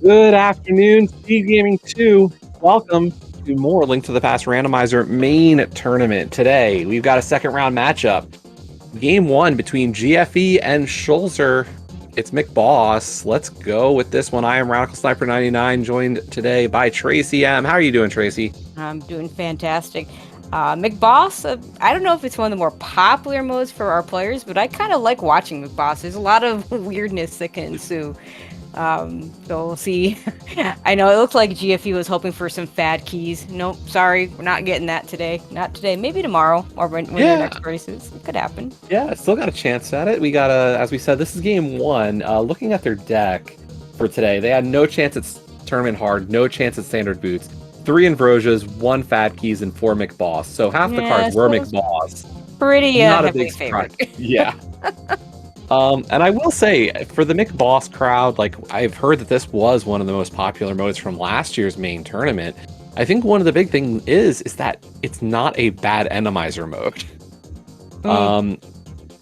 Good afternoon, SpeedGaming 2. Welcome to more Link to the Past Randomizer main tournament. Today, we've got a second round matchup. Game 1 between GFE and Schulzer. It's McBoss. Let's go with this one. I am Radical Sniper 99, joined today by Tracy M. How are you doing, Tracy? I'm doing fantastic. McBoss, I don't know if it's one of the more popular modes for our players, but I kind of like watching McBoss. There's a lot of weirdness that can ensue. So we'll see. I know it looks like GFE was hoping for some fad keys. Nope, sorry, we're not getting that today. Not today. Maybe tomorrow or when their next races. It could happen. Yeah, still got a chance at it. We got as we said, this is game 1. Looking at their deck for today, they had no chance at tournament hard, no chance at standard boots. 3 Ambrosias, 1 Fat Keys, and 4 McBoss. So half the cards were McBoss. Pretty not a big favorite. Yeah. And I will say, for the McBoss crowd, like, I've heard that this was one of the most popular modes from last year's main tournament. I think one of the big things is that it's not a bad Enemizer mode.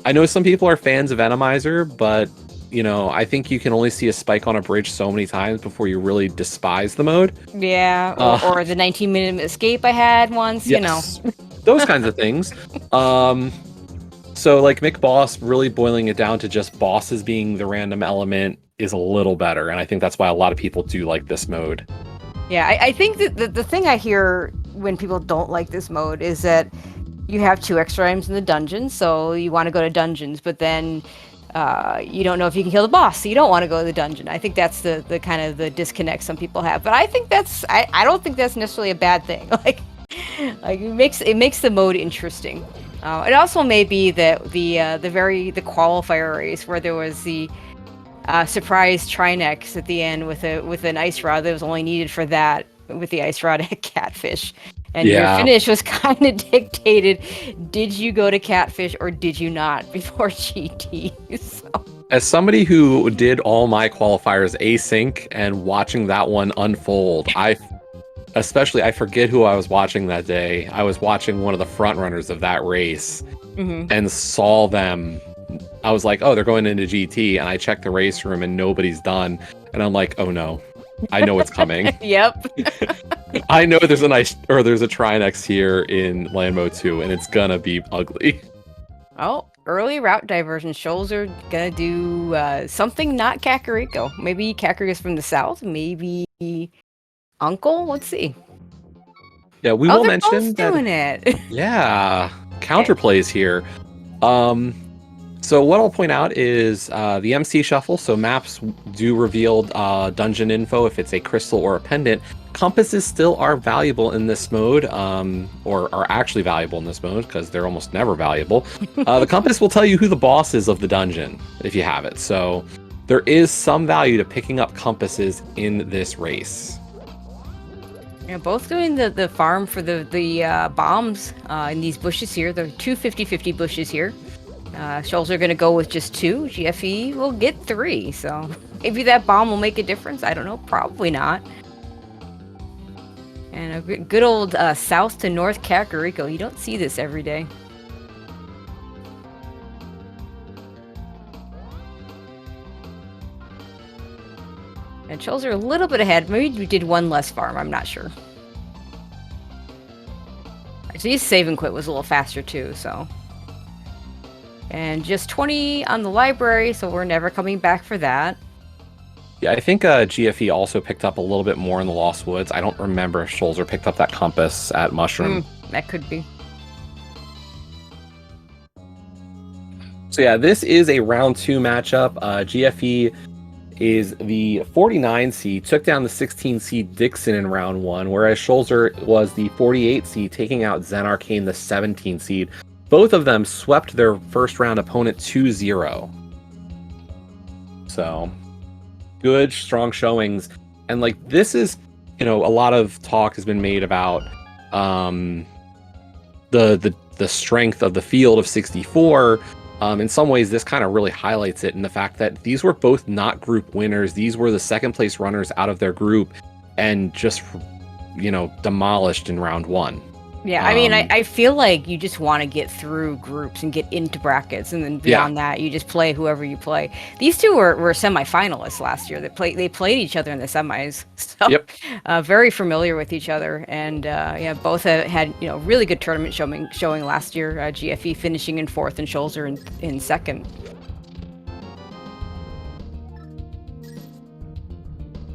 I know some people are fans of Enemizer, but, you know, I think you can only see a spike on a bridge so many times before you really despise the mode. Yeah, or the 19-minute escape I had once, yes, you know. Those kinds of things. So, like, McBoss, really boiling it down to just bosses being the random element is a little better, and I think that's why a lot of people do like this mode. Yeah, I think that the thing I hear when people don't like this mode is that you have 2 extra items in the dungeon, so you want to go to dungeons, but then you don't know if you can kill the boss, so you don't want to go to the dungeon. I think that's the kind of the disconnect some people have, but I think I don't think that's necessarily a bad thing. Like it makes the mode interesting. It also may be that the qualifier race where there was the surprise Trinex at the end with an ice rod that was only needed for that, with the ice rod at Catfish, and your finish was kind of dictated. Did you go to Catfish or did you not before GT? So. As somebody who did all my qualifiers async and watching that one unfold, I forget who I was watching that day. I was watching one of the front runners of that race and saw them. I was like, oh, they're going into GT, and I checked the race room and nobody's done. And I'm like, oh no, I know what's coming. Yep. I know there's a Trinex here in Land Mode 2, and it's gonna be ugly. Oh, early route diversion. Schulzer gonna do something not Kakariko. Maybe Kakariko's from the south. Maybe Uncle? Let's see. Yeah, we will mention that. Doing it. Yeah, counterplays here. So what I'll point out is the MC shuffle. So maps do reveal dungeon info if it's a crystal or a pendant. Compasses still are valuable in this mode, or are actually valuable in this mode because they're almost never valuable. The compass will tell you who the boss is of the dungeon if you have it. So there is some value to picking up compasses in this race. Yeah, both doing the farm for the bombs in these bushes here. There are 2 50-50 bushes here. Schulzer are going to go with just 2. GFE will get 3. So maybe that bomb will make a difference. I don't know. Probably not. And a good old south to north Kakariko. You don't see this every day. And Schulzer a little bit ahead. Maybe we did 1 less farm. I'm not sure. So his save and quit was a little faster too. So. And just 20 on the library, so we're never coming back for that. Yeah, I think GFE also picked up a little bit more in the Lost Woods. I don't remember if Schulzer picked up that compass at Mushroom. That could be. So yeah, this is a round 2 matchup. GFE is the 49 seed, took down the 16 seed Dixon in round 1, whereas Schulzer was the 48 seed, taking out Zen Arcane, the 17 seed. Both of them swept their first round opponent 2-0. So, good, strong showings. And, like, this is, you know, a lot of talk has been made about the strength of the field of 64. In some ways, this kind of really highlights it in the fact that these were both not group winners. These were the second place runners out of their group and just, you know, demolished in round 1. Yeah, I mean, I feel like you just want to get through groups and get into brackets, and then beyond that, you just play whoever you play. These two were semifinalists last year. They played each other in the semis, so Yep. Very familiar with each other. And yeah, both had really good tournament showing last year. GFE finishing in 4th and Schulzer in 2nd.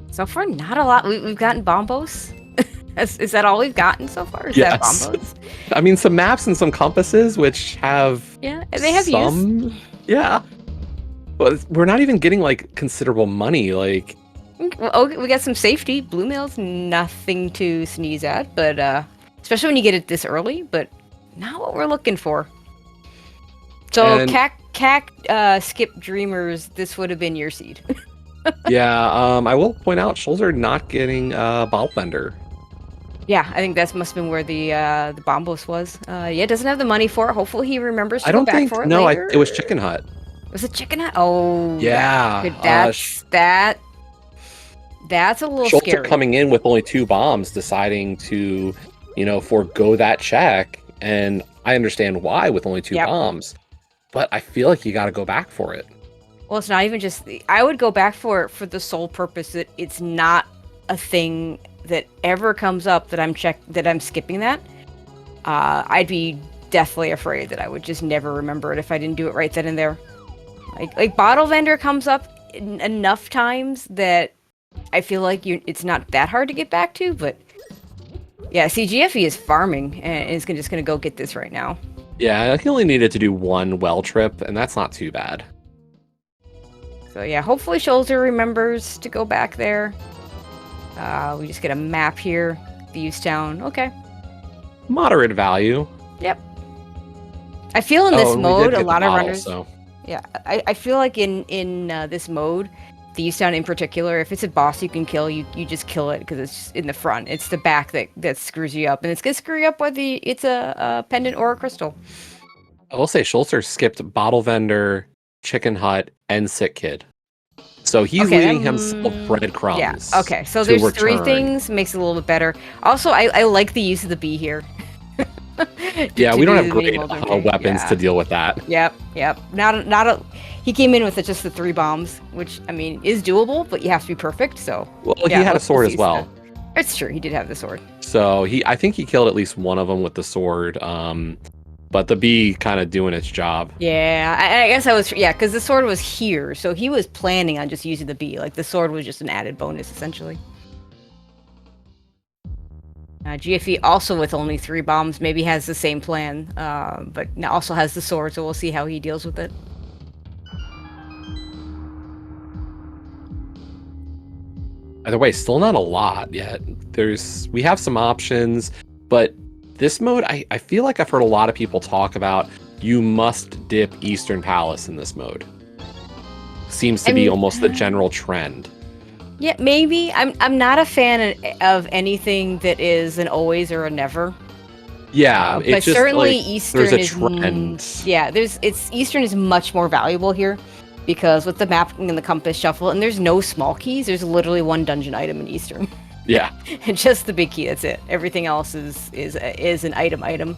So far, not a lot. We've gotten Bombos. Is that all we've gotten so far? Is that Bombos? I mean, some maps and some compasses, which have they have use. Yeah, but we're not even getting like considerable money. Like, we got some safety. Blue mail's nothing to sneeze at, but especially when you get it this early. But not what we're looking for. So, Skip Dreamers, this would have been your seed. Yeah, I will point out Schulzer not getting Ball Bender. Yeah, I think that must have been where the Bombos was. Yeah, doesn't have the money for it. Hopefully he remembers to go back for it later. It was Chicken Hut. Was it Chicken Hut? Oh, yeah. That's a little Schulzer scary. coming in with only 2 bombs, deciding to, forego that check, and I understand why with only 2 bombs, but I feel like you got to go back for it. Well, it's not even just. I would go back for it for the sole purpose that it's not a thing that ever comes up that I'm skipping that. I'd be deathly afraid that I would just never remember it if I didn't do it right then and there. Like Bottle Vendor comes up enough times that I feel like it's not that hard to get back to, but yeah, see, GFE is farming and is just gonna go get this right now. Yeah, he only needed to do 1 well trip, and that's not too bad. So yeah, hopefully Schulzer remembers to go back there. We just get a map here. Viewstown. Okay. Moderate value. Yep. I feel in this mode, a lot of model, runners. So. Yeah, I feel like in this mode, Viewstown in particular, if it's a boss you can kill, you just kill it because it's in the front. It's the back that screws you up, and it's gonna screw you up whether it's a pendant or a crystal. I will say Schulzer skipped Bottle Vendor, Chicken Hut, and Sick Kid. So he's leaving himself breadcrumbs. Yeah, okay. So there's 3 things, makes it a little bit better. Also, I like the use of the bee here. Yeah, we don't have great weapons to deal with that. Yep. He came in with just the 3 bombs, which, I mean, is doable, but you have to be perfect, so... Well, he had a sword as well. It's true, he did have the sword. So I think he killed at least one of them with the sword. But the bee kind of doing its job. Yeah, I guess because the sword was here, so he was planning on just using the bee. Like, the sword was just an added bonus, essentially. GFE also with only 3 bombs maybe has the same plan, but also has the sword, so we'll see how he deals with it. Either way, still not a lot yet. We have some options, but this mode, I feel like I've heard a lot of people talk about you must dip Eastern Palace in this mode. Seems to be almost the general trend. Yeah, maybe. I'm not a fan of anything that is an always or a never. Yeah, but just, certainly like, Eastern there's a trend. Eastern is much more valuable here because with the mapping and the compass shuffle, and there's no small keys. There's literally 1 dungeon item in Eastern. Yeah, and just the big key. That's it. Everything else is an item.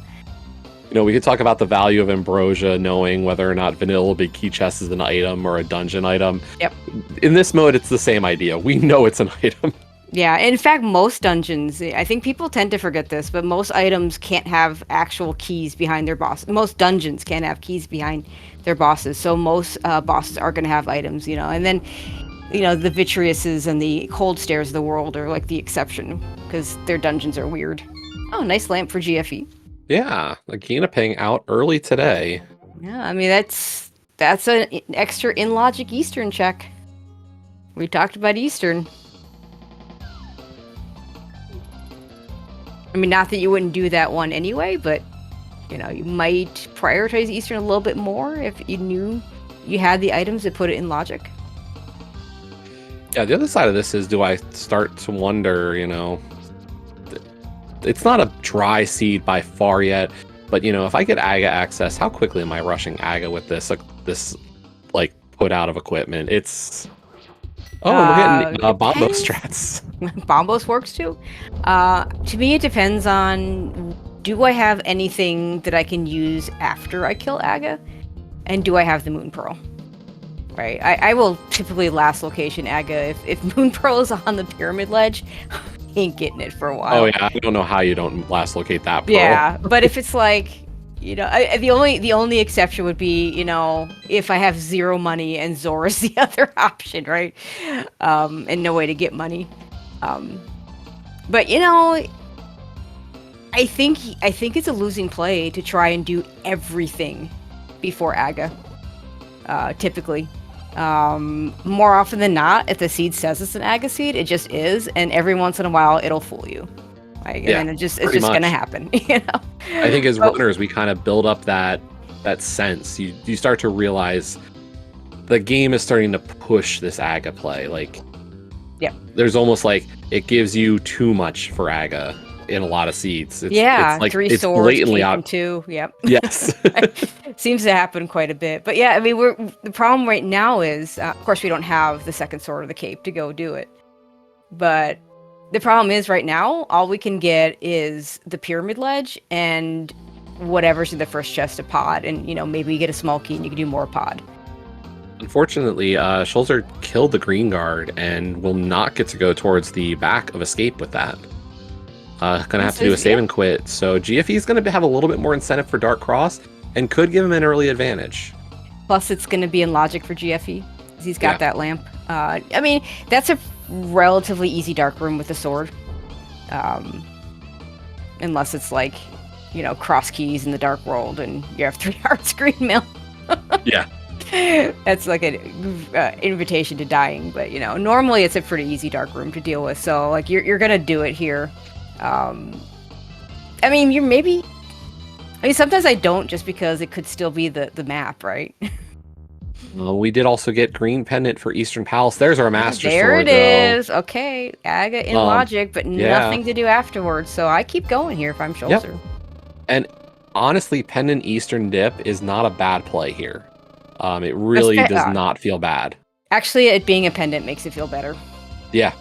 We could talk about the value of Ambrosia, knowing whether or not vanilla big key chest is an item or a dungeon item. Yep. In this mode, it's the same idea. We know it's an item. Yeah, in fact, most dungeons, I think people tend to forget this, but most items can't have actual keys behind their boss. Most dungeons can't have keys behind their bosses, so most bosses are going to have items, and then, the Vitreouses and the Cold Stares of the world are like the exception, because their dungeons are weird. Oh, nice lamp for GFE. Yeah, Agahnim paying out early today. Yeah, I mean, that's an extra in-logic Eastern check. We talked about Eastern. I mean, not that you wouldn't do that one anyway, but, you might prioritize Eastern a little bit more if you knew you had the items that put it in logic. Yeah, the other side of this is, do I start to wonder, it's not a dry seed by far yet, but, if I get Aga access, how quickly am I rushing Aga with this put out of equipment? It's... Oh, we're getting Bombos strats. Bombos works too. To me, it depends on do I have anything that I can use after I kill Aga? And do I have the Moon Pearl? Right. I will typically last location Aga if Moon Pearl is on the pyramid ledge. Ain't getting it for a while. Oh yeah, I don't know how you don't last locate that pearl. Yeah, but if it's like, you know, the only exception would be, you know, if I have 0 money and Zora's the other option, right? And no way to get money. But you know, I think it's a losing play to try and do everything before Aga. Typically. More often than not, if the seed says it's an Aga seed, it just is, and every once in a while it'll fool you. Like, Yeah, and it's just gonna happen, you know. I think as runners, we kind of build up that sense. You start to realize the game is starting to push this Aga play. Like, yeah, there's almost like it gives you too much for Aga in a lot of seeds. It's like 3 it's swords, blatantly cape, out. and 2. Yep. Yes. Seems to happen quite a bit. But yeah, I mean, the problem right now is, of course, we don't have the second sword or the cape to go do it. But the problem is right now, all we can get is the pyramid ledge and whatever's in the first chest of pod. And, you know, maybe you get a small key and you can do more pod. Unfortunately, Schulzer killed the green guard and will not get to go towards the back of escape with that. Gonna have to do a save and quit. So GFE is gonna have a little bit more incentive for Dark Cross and could give him an early advantage. Plus, it's gonna be in logic for GFE. He's got that lamp. I mean, that's a relatively easy dark room with a sword. Unless it's like, you know, cross keys in the dark world and you have 3 hearts green mill. Yeah. That's like an invitation to dying, but you know, normally it's a pretty easy dark room to deal with. So like you're gonna do it here. I mean, sometimes I don't, just because it could still be the map, right? We did also get green pendant for Eastern Palace. There's our master there sword. There it is. Okay, Aga in logic, but nothing to do afterwards. So I keep going here if I'm Schulzer. Yep. And honestly, pendant Eastern dip is not a bad play here. It really does not feel bad. Actually, it being a pendant makes it feel better. Yeah.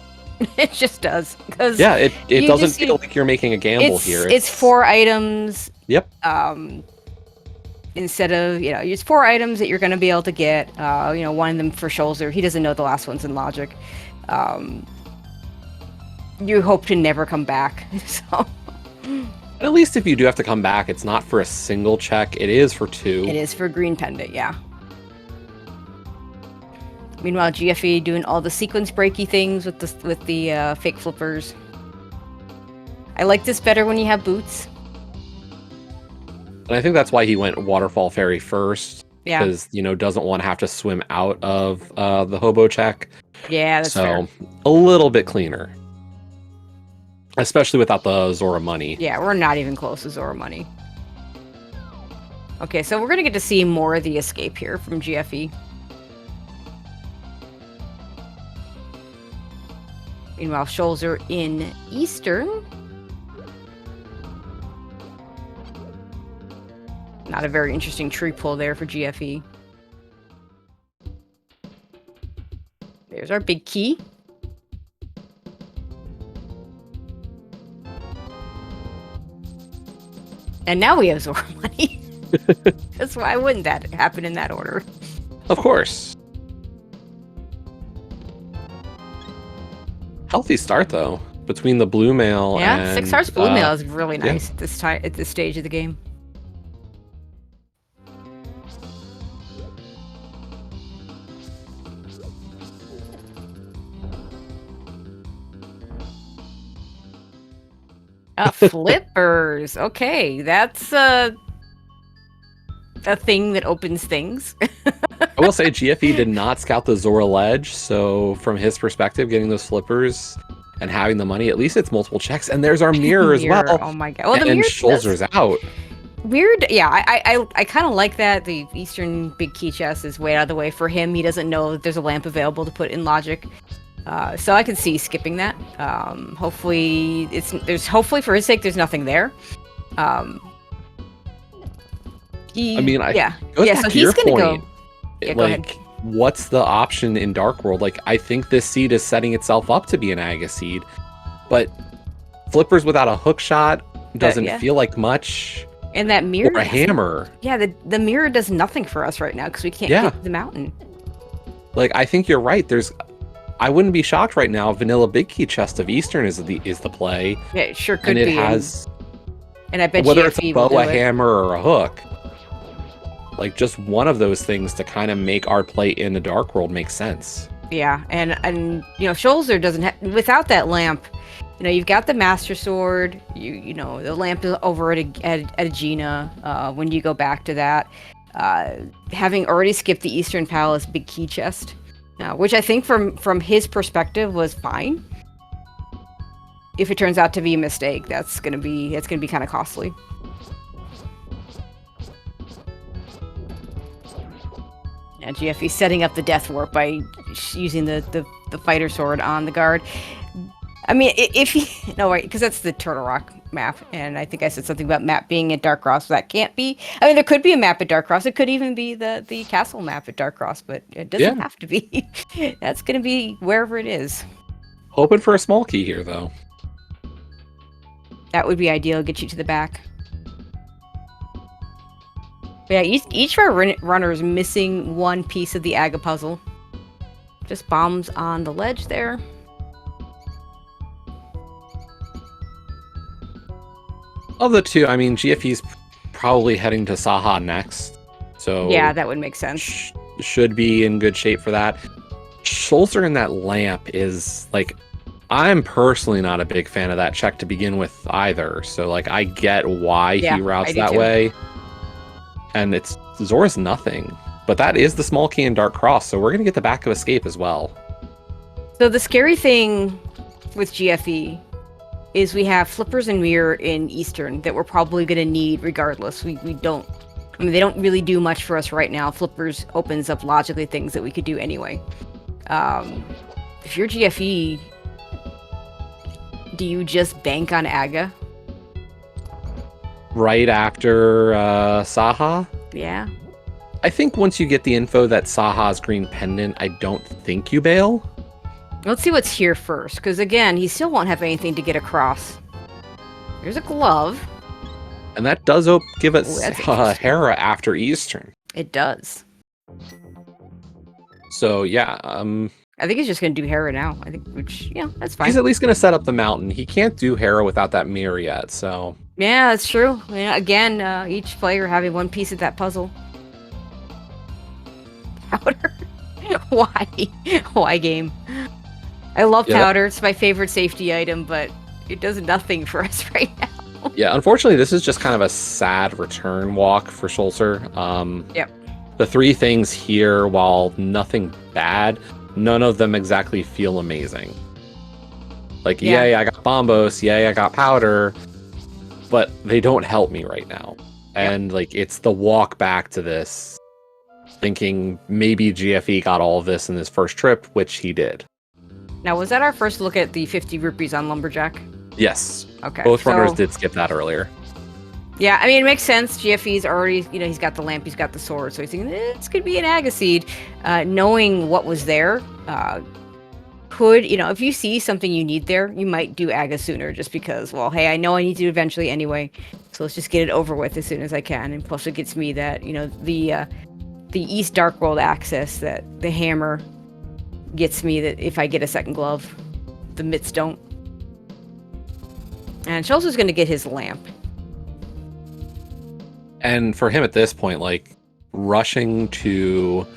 It just does. Yeah, it doesn't feel like you're making a gamble here. It's 4 items. Yep. Instead of, you know, it's 4 items that you're going to be able to get. You know, one of them for Schulzer. He doesn't know the last one's in logic. You hope to never come back. So. At least if you do have to come back, it's not for a single check. It is for 2. It is for green pendant, yeah. Meanwhile, GFE doing all the sequence breaky things with the fake flippers. I like this better when you have boots. And I think that's why he went Waterfall Ferry first. Yeah. Because, you know, doesn't want to have to swim out of the hobo check. Yeah, that's fair. A little bit cleaner. Especially without the Zora money. Yeah, we're not even close to Zora money. Okay, so we're going to get to see more of the escape here from GFE. Meanwhile, Schulzer in Eastern. Not a very interesting tree pull there for GFE. There's our big key. And now we have Zora money. That's why wouldn't that happen in that order? Of course. Healthy start though, between the blue mail and 6 hearts blue mail is really nice at this time, at this stage of the game. Flippers. Okay, that's a thing that opens things. I will say GFE did not scout the Zora ledge, so from his perspective, getting those flippers and having the money, at least it's multiple checks. And there's our mirror as well. Oh my god! Well, the and mirror Schulzer's out. Weird. Yeah, I kind of like that. The Eastern big key chest is way out of the way for him. He doesn't know that there's a lamp available to put in logic. So I can see skipping that. Hopefully hopefully for his sake there's nothing there. So he's gonna go. Yeah, go ahead. What's the option in Dark World? Like, I think this seed is setting itself up to be an Aga seed, but flippers without a hook shot doesn't Yeah. feel like much. And that mirror. Or a hammer. Yeah, the mirror does nothing for us right now because we can't get to the mountain. Like, I think you're right. I wouldn't be shocked right now. Vanilla Big Key Chest of Eastern is the play. Yeah, it sure could and it be. Has and I bet whether GFE it's a bow, will a do hammer, or a hook. Like, just one of those things to kind of make our play in the Dark World make sense. Yeah, and Schulzer doesn't have, without that lamp. You've got the Master Sword. You know the lamp is over at Agena. When you go back to that, having already skipped the Eastern Palace Big Key Chest, which I think from his perspective was fine. If it turns out to be a mistake, it's gonna be kind of costly. Yeah, GFE setting up the Death Warp by using the fighter sword on the guard. I mean, because that's the Turtle Rock map, and I think I said something about map being at Dark Cross. That can't be. I mean, there could be a map at Dark Cross. It could even be the castle map at Dark Cross, but it doesn't have to be. That's going to be wherever it is. Hoping for a small key here, though. That would be ideal. Get you to the back. But yeah, each of our runners missing one piece of the Aga puzzle. Just bombs on the ledge there. Of the two, I mean, GFE's probably heading to Saha next. So yeah, that would make sense. Should be in good shape for that. Schulzer in that lamp is like, I'm personally not a big fan of that check to begin with either. So like, I get why he routes that way. And Zora's nothing. But that is the small key in Dark Cross, so we're going to get the back of escape as well. So the scary thing with GFE is we have flippers and mirror in Eastern that we're probably going to need regardless. They don't really do much for us right now. Flippers opens up logically things that we could do anyway. If you're GFE, do you just bank on Aga? Right after Saha? Yeah. I think once you get the info that Saha's green pendant, I don't think you bail. Let's see what's here first, because again, he still won't have anything to get across. There's a glove. And that does give us Hera after Eastern. It does. So, yeah. I think he's just going to do Hera now. That's fine. He's at least going to set up the mountain. He can't do Hera without that mirror yet, so... Yeah, that's true. Yeah, again, each player having one piece of that puzzle. Powder? Why? Why game? I love powder. It's my favorite safety item, but it does nothing for us right now. Yeah, unfortunately, this is just kind of a sad return walk for Schulzer. Yep. The three things here, while nothing bad, none of them exactly feel amazing. Like, yay, I got Bombos, yay, I got powder, but they don't help me right now. And, like, it's the walk back to this, thinking maybe GFE got all of this in his first trip, which he did. Now, was that our first look at the 50 rupees on Lumberjack? Yes. Okay. Both runners did skip that earlier. Yeah, I mean, it makes sense. GFE's already, he's got the lamp, he's got the sword, so he's thinking, this could be an Agaseed. Knowing what was there, could, if you see something you need there, you might do Aga sooner just because, well, hey, I know I need to eventually anyway, so let's just get it over with as soon as I can. And plus it gets me that, the East Dark World access that the hammer gets me, that if I get a second glove, the mitts don't. And Schulzer's going to get his lamp. And for him at this point, like, rushing to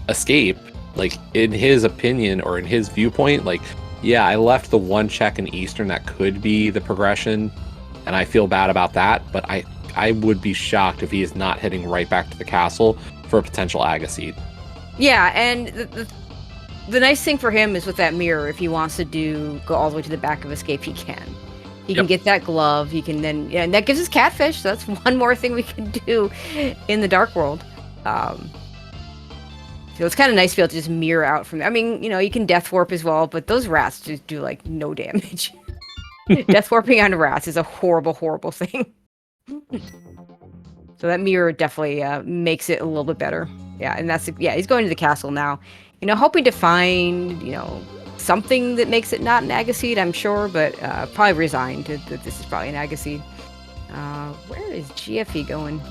escape, like, in his opinion or in his viewpoint, like, yeah, I left the one check in Eastern that could be the progression, and I feel bad about that, but I would be shocked if he is not heading right back to the castle for a potential Agaseed. Yeah, and the nice thing for him is with that mirror, if he wants to go all the way to the back of escape, he can. He can get that glove. He can then, and that gives us catfish. So that's one more thing we can do in the Dark World. So it's kind of nice to be able to just mirror out from there. I mean, you can death warp as well, but those rats just do like no damage. Death warping on rats is a horrible, horrible thing. So that mirror definitely makes it a little bit better. Yeah, and he's going to the castle now. Hoping to find, something that makes it not an Agaseed, I'm sure, but probably resigned that this is probably an Agaseed. Where is GFE going?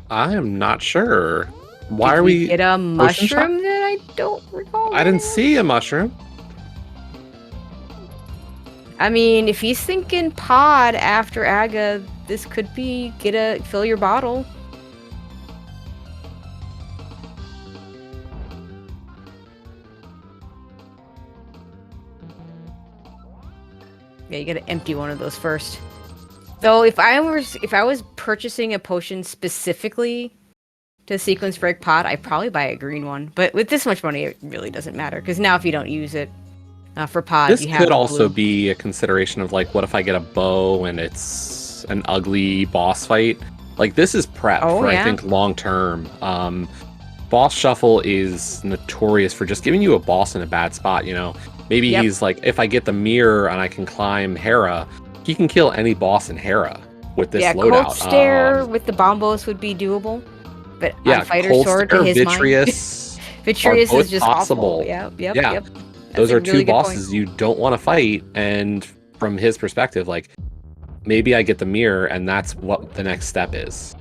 I am not sure. Why Did are we get a potion shop? mushroom that I don't recall? I didn't see a mushroom. I mean, if he's thinking pod after Aga, this could be fill your bottle. Yeah, you gotta empty one of those first. Though if I was purchasing a potion specifically to sequence break pod, I'd probably buy a green one. But with this much money, it really doesn't matter because now if you don't use it for pod, This you have could also blue. be a consideration of like, what if I get a bow and it's an ugly boss fight? Like this is prep for I think long term. Boss shuffle is notorious for just giving you a boss in a bad spot. You know, maybe he's like, if I get the mirror and I can climb Hera, he can kill any boss in Hera with this loadout. Cold Stare with the bombos would be doable. But on Fighter Cold Sword, Stare, to his Vitreous, Vitreous is just possible. Awful. Yep. Those are two bosses you don't want to fight, and from his perspective, like, maybe I get the mirror, and that's what the next step is.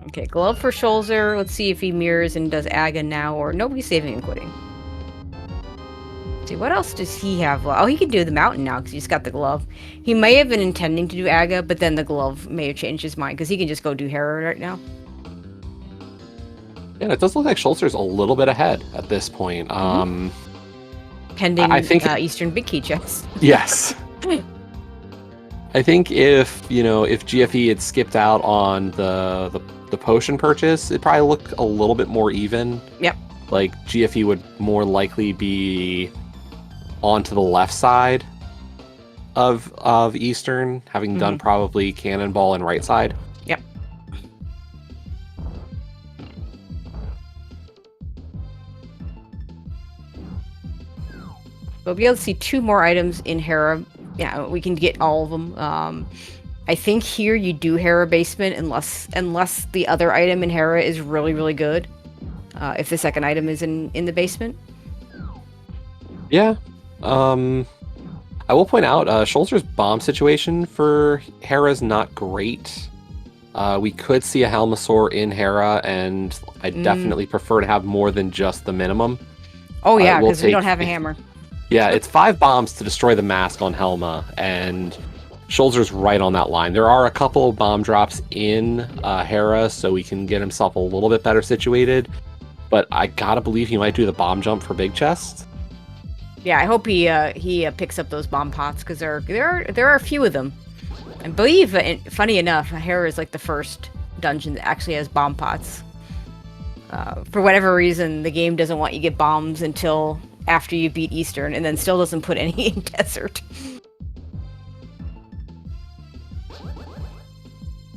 Okay, glove for Schulzer. Let's see if he mirrors and does Aga now, or nobody's saving and quitting. Let's see, what else does he have? Oh, he can do the mountain now because he's got the glove. He may have been intending to do Aga, but then the glove may have changed his mind because he can just go do Hera right now. Yeah, it does look like Schulzer's a little bit ahead at this point. Pending, I think Eastern Big Key checks. Yes. I think if GFE had skipped out on the potion purchase, it'd probably look a little bit more even. Yep. Like GFE would more likely be onto the left side of Eastern, having done probably Cannonball and right side. Yep. We'll be able to see 2 more items in Hera. Yeah, we can get all of them. I think here you do Hera basement unless the other item in Hera is really, really good. If the second item is in the basement. Yeah. I will point out Schulzer's bomb situation for Hera is not great. We could see a Helmasaur in Hera, and I definitely prefer to have more than just the minimum. Oh yeah, because we don't have a hammer. Yeah, it's 5 bombs to destroy the mask on Helma, and Schulzer's right on that line. There are a couple of bomb drops in Hera, so he can get himself a little bit better situated. But I gotta believe he might do the bomb jump for big chest. Yeah, I hope he picks up those bomb pots because there are a few of them. I believe, funny enough, Hera is like the first dungeon that actually has bomb pots. For whatever reason, the game doesn't want you to get bombs until after you beat Eastern, and then still doesn't put any in Desert.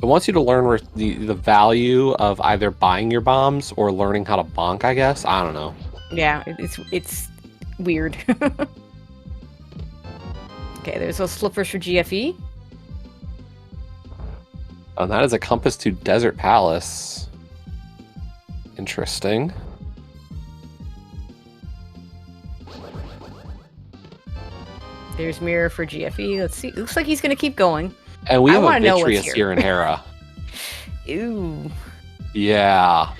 It wants you to learn the value of either buying your bombs or learning how to bonk, I guess. I don't know. Yeah, it's weird. Okay, there's those slippers for GFE. And that is a compass to Desert Palace. Interesting. There's mirror for GFE. Let's see. Looks like he's gonna keep going. And we have a Vitreous here in Hera. Ew. Yeah.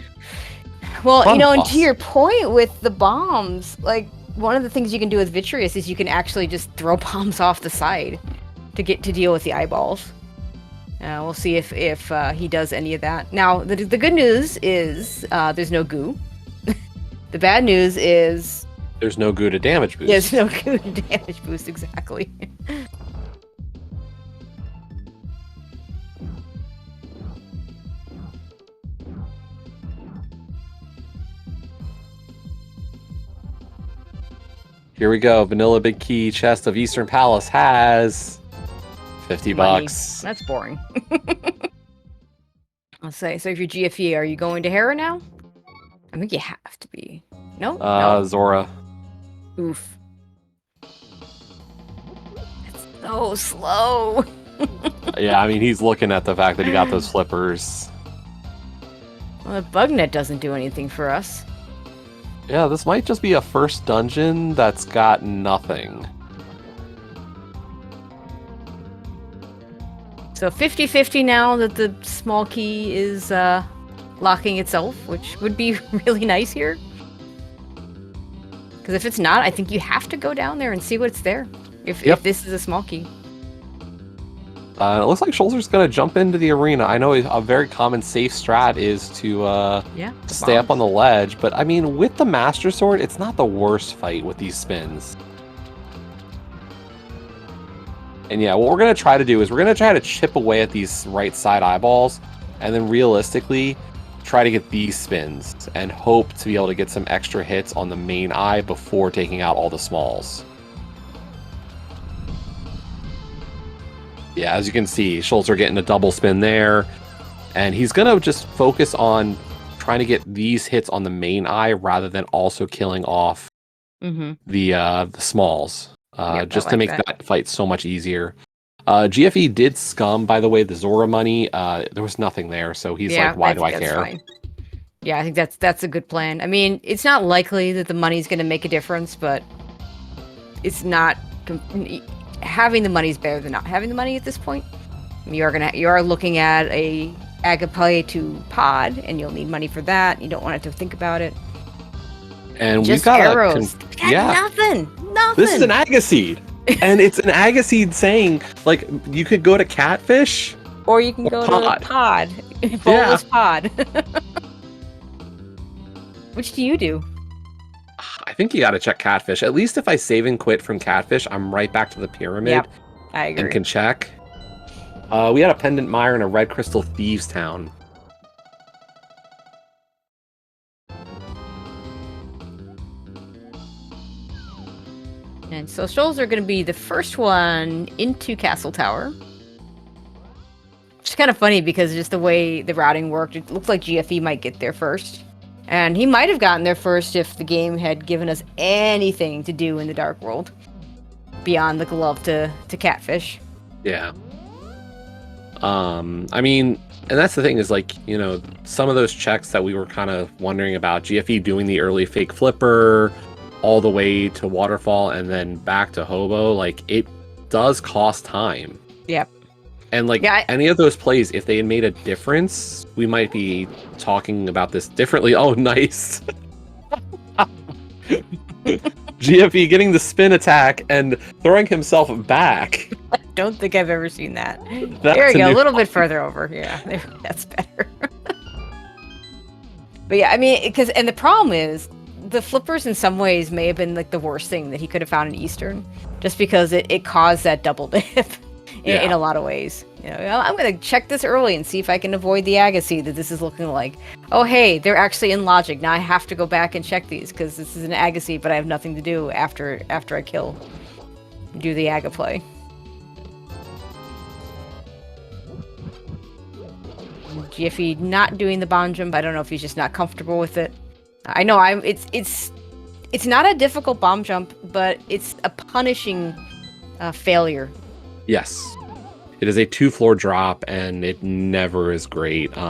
Well, Fun and boss. to your point with the bombs, like one of the things you can do with Vitreous is you can actually just throw bombs off the side to deal with the eyeballs. We'll see if he does any of that. Now, the good news is there's no goo. The bad news is there's no goo to damage boost. there's no goo to damage boost, exactly. Here we go. Vanilla Big Key chest of Eastern Palace has 50 bucks. That's boring. Let's say, so if you're GFE, are you going to Hera now? I think you have to be. No? No. Zora. Oof. It's so slow. Yeah, I mean, he's looking at the fact that he got those flippers. Well, the bug net doesn't do anything for us. Yeah, this might just be a first dungeon that's got nothing. So 50-50 now that the small key is locking itself, which would be really nice here. Because if it's not, I think you have to go down there and see what's there. If this is a small key. It looks like Schulzer's going to jump into the arena. I know a very common safe strat is to stay up on the ledge, but I mean, with the Master Sword, it's not the worst fight with these spins. And yeah, what we're going to try to do is we're going to try to chip away at these right side eyeballs, and then realistically try to get these spins, and hope to be able to get some extra hits on the main eye before taking out all the smalls. Yeah, as you can see, Schulzer getting a double spin there. And he's going to just focus on trying to get these hits on the main eye rather than also killing off the smalls. Just to make that fight so much easier. GFE did scum, by the way, the Zora money. There was nothing there, so he's like, why do I care? Fine. Yeah, I think that's a good plan. I mean, it's not likely that the money's going to make a difference, but it's not... having the money is better than not having the money at this point. You are looking at a Agape to pod, and you'll need money for that. You don't want to think about it. And just we've got arrows. Nothing. This is an Agaseed, and it's an Agaseed saying like you could go to Catfish, or you can go to pod, Bolus pod. Which do you do? I think you got to check Catfish. At least if I save and quit from Catfish, I'm right back to the pyramid. Yep, I agree. And can check. We had a Pendant Mire and a Red Crystal Thieves Town. And so Schulzer are going to be the first one into Castle Tower. Which is kind of funny because just the way the routing worked, it looks like GFE might get there first. And he might have gotten there first if the game had given us anything to do in the Dark World. Beyond the glove to Catfish. Yeah. I mean, and that's the thing is like, you know, some of those checks that we were kind of wondering about, GFE doing the early fake flipper all the way to Waterfall and then back to Hobo, like it does cost time. Yep. And like any of those plays, if they had made a difference, we might be talking about this differently. Oh, nice. GFE getting the spin attack and throwing himself back. I don't think I've ever seen that. There we go, a little bit further over. Yeah, that's better. But yeah, I mean, and the problem is, the flippers in some ways may have been like the worst thing that he could have found in Eastern, just because it caused that double dip. In a lot of ways. You know, I'm going to check this early and see if I can avoid the Agassiz that this is looking like. Oh, hey, they're actually in logic. Now I have to go back and check these because this is an Agassiz, but I have nothing to do after I do the Aga play. GFE not doing the bomb jump. I don't know if he's just not comfortable with it. I know it's not a difficult bomb jump, but it's a punishing failure. Yes. It is a 2-floor drop, and it never is great. If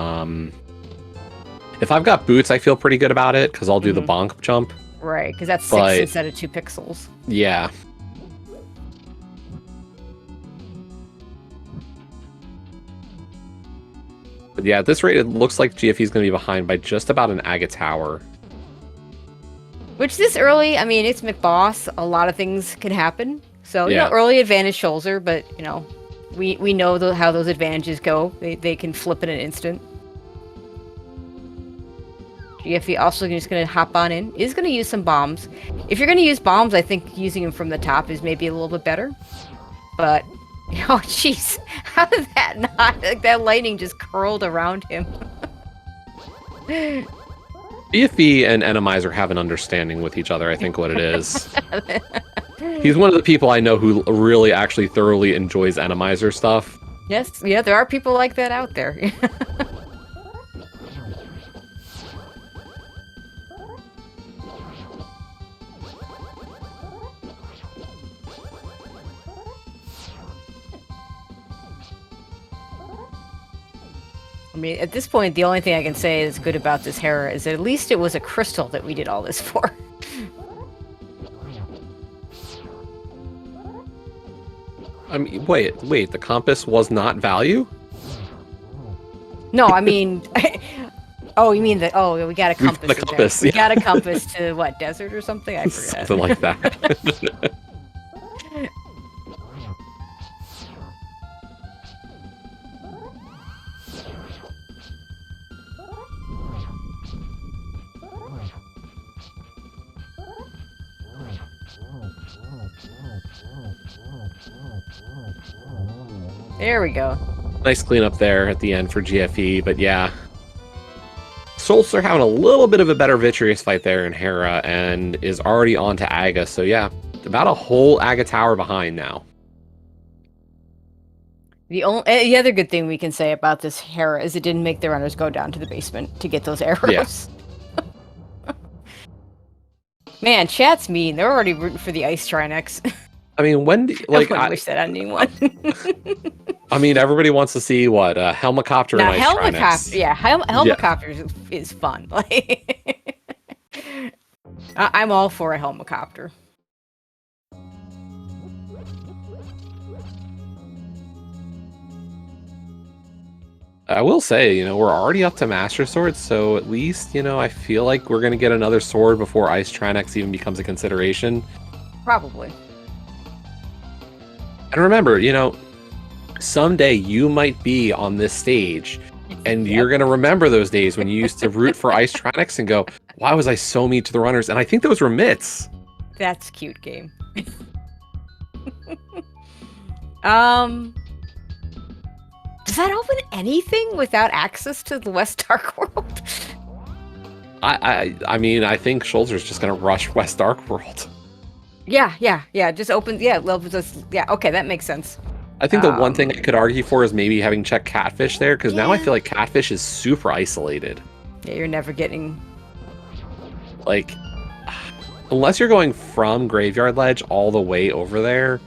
I've got boots, I feel pretty good about it, because I'll do the bonk jump. Right, because that's 6 instead of 2 pixels. Yeah. But yeah, at this rate, it looks like GFE is going to be behind by just about an Aga Tower. Which this early, I mean, it's McBoss. A lot of things can happen. So, you know, early advantage Schulzer, but, you know, we know how those advantages go. They can flip in an instant. GFE also just going to hop on in. Is going to use some bombs. If you're going to use bombs, I think using them from the top is maybe a little bit better. But, oh, jeez. How did that not... Like, that lightning just curled around him. GFE and Enemizer have an understanding with each other, I think what it is. He's one of the people I know who really actually thoroughly enjoys Enemizer stuff. Yes, yeah, there are people like that out there. mean, at this point, the only thing I can say is good about this Hera is that at least it was a crystal that we did all this for. I mean, wait, the compass was not value? No, I mean... Oh, you mean that? Oh, we got a compass. The compass, We got a compass to what, desert or something? I forget. Something like that. There we go. Nice cleanup there at the end for GFE, but yeah. Schulzer having a little bit of a better Vitreous fight there in Hera and is already on to Aga, so yeah, about a whole Aga tower behind now. The other good thing we can say about this Hera is it didn't make the runners go down to the basement to get those arrows. Yeah. Man, chat's mean. They're already rooting for the Ice Trinex. I mean, when do, like I wish that on anyone. I mean, everybody wants to see what Helmicopter and Ice Trinex. Yeah, Helmicopter is fun. Like, I'm all for a Helmicopter. I will say, you know, we're already up to Master Sword, so at least, you know, I feel like we're going to get another sword before Ice Trinex even becomes a consideration. Probably. And remember, you know, someday you might be on this stage, and you're going to remember those days when you used to root for Ice Trinex and go, why was I so mean to the runners? And I think those were myths. That's cute game. Does that open anything without access to the West Dark World? I mean, I think Schulzer's just going to rush West Dark World. Yeah. Just opens. Yeah, okay, that makes sense. I think the one thing I could argue for is maybe having checked Catfish there, because now I feel like Catfish is super isolated. Yeah, you're never getting... Like, unless you're going from Graveyard Ledge all the way over there,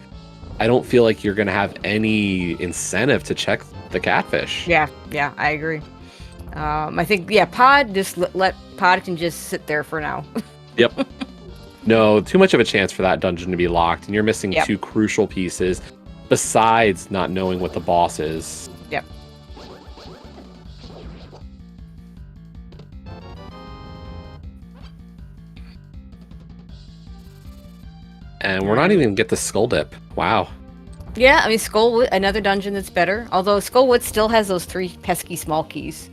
I don't feel like you're going to have any incentive to check the Catfish. Yeah, I agree. I think, Pod, just let Pod can just sit there for now. Yep. No, too much of a chance for that dungeon to be locked, and you're missing two crucial pieces, besides not knowing what the boss is. Yep. And we're not even going to get the Skull Dip. Wow. Yeah, I mean, Skullwood, another dungeon that's better. Although Skullwood still has those 3 pesky small keys.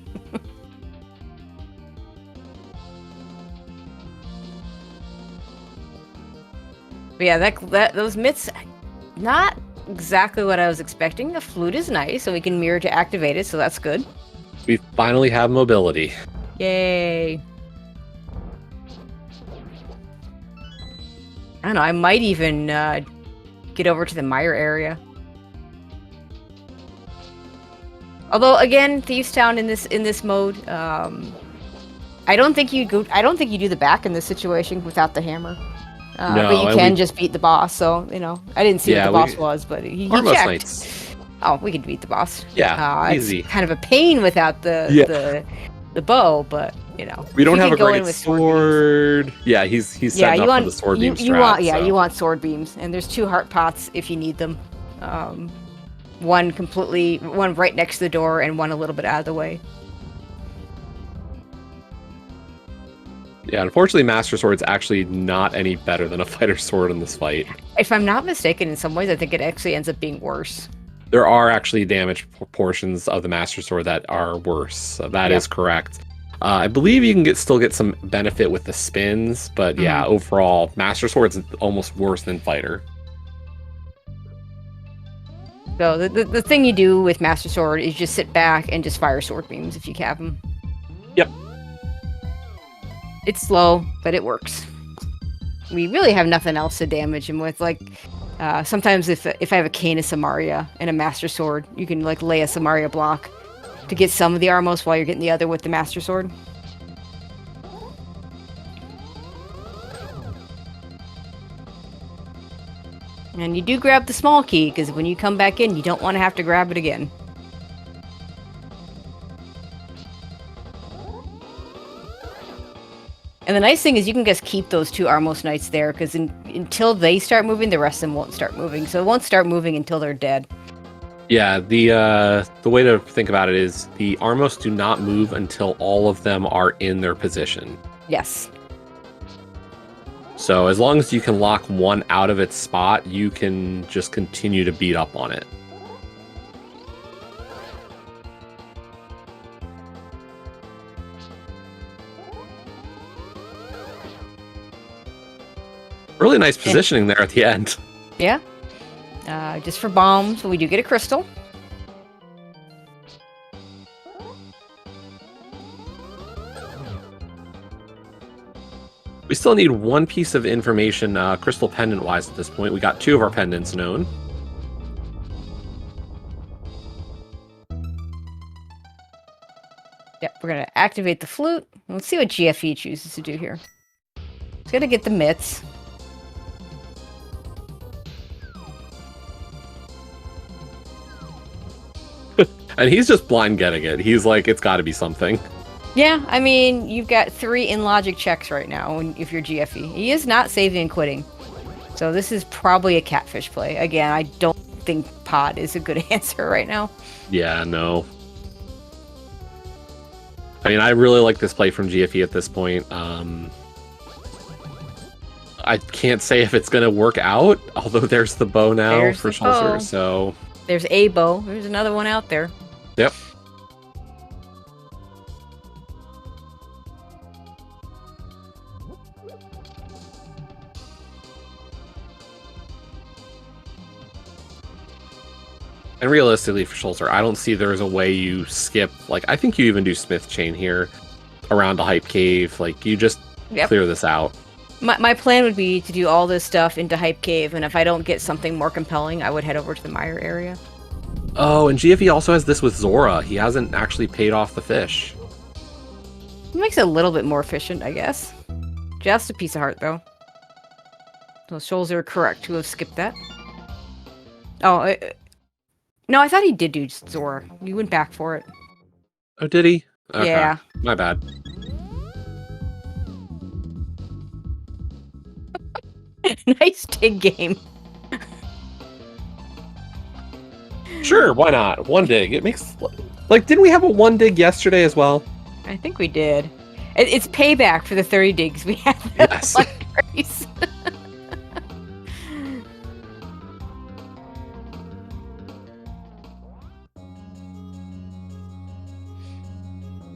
But yeah, those myths, not exactly what I was expecting. The flute is nice, and we can mirror to activate it, so that's good. We finally have mobility. Yay. I don't know, I might even get over to the Mire area. Although again, Thieves Town in this mode, I don't think you do the back in this situation without the hammer. No, but you can just beat the boss, so, you know, I didn't see what the boss was, but he checked. Nights. Oh, we could beat the boss. Yeah, easy. It's kind of a pain without the bow, but, you know. We don't have a great sword. Yeah, he's setting up for the sword beam strat. You want sword beams, and there's 2 heart pots if you need them. One right next to the door, and one a little bit out of the way. Yeah, unfortunately, Master Sword's actually not any better than a fighter sword in this fight. If I'm not mistaken, in some ways, I think it actually ends up being worse. There are actually damage portions of the Master Sword that are worse. So that is correct. I believe you can still get some benefit with the spins, but yeah, overall, Master Sword's almost worse than fighter. So the thing you do with Master Sword is just sit back and just fire sword beams if you cap them. Yep. It's slow, but it works. We really have nothing else to damage him with. Like, sometimes if I have a Cane of Samaria and a Master Sword, you can like lay a Samaria block to get some of the Armos while you're getting the other with the Master Sword. And you do grab the small key, because when you come back in, you don't want to have to grab it again. And the nice thing is you can just keep those 2 Armos Knights there, because until they start moving, the rest of them won't start moving. So it won't start moving until they're dead. Yeah, the way to think about it is the Armos do not move until all of them are in their position. Yes. So as long as you can lock one out of its spot, you can just continue to beat up on it. Really nice positioning there at the end. Yeah. Just for bombs, we do get a crystal. We still need one piece of information, crystal pendant-wise at this point. We got 2 of our pendants known. Yep, we're going to activate the flute. Let's see what GFE chooses to do here. It's going to get the mitts. And he's just blind getting it. He's like, it's got to be something. Yeah, I mean, you've got 3 in logic checks right now if you're GFE. He is not saving and quitting. So this is probably a catfish play. Again, I don't think pod is a good answer right now. Yeah, no. I mean, I really like this play from GFE at this point. I can't say if it's going to work out, although there's the bow now There's for the bow. Schulzer, so... There's a bow. There's another one out there. Yep. And realistically for Schulzer, I don't see there's a way you skip, like, I think you even do Smith Chain here around a Hype Cave. Like, you just clear this out. My plan would be to do all this stuff into Hype Cave, and if I don't get something more compelling, I would head over to the mire area. Oh, and GFE also has this with Zora. He hasn't actually paid off the fish. It makes it a little bit more efficient, I guess. Just a piece of heart, though. Those Schulzer are correct to have skipped that. Oh, no, I thought he did do Zora. He went back for it. Oh, did he? Okay. Yeah. My bad. Nice dig game. Sure, why not? One dig. It makes... Like, didn't we have a 1 dig yesterday as well? I think we did. It's payback for the 30 digs we had. Yes. Race.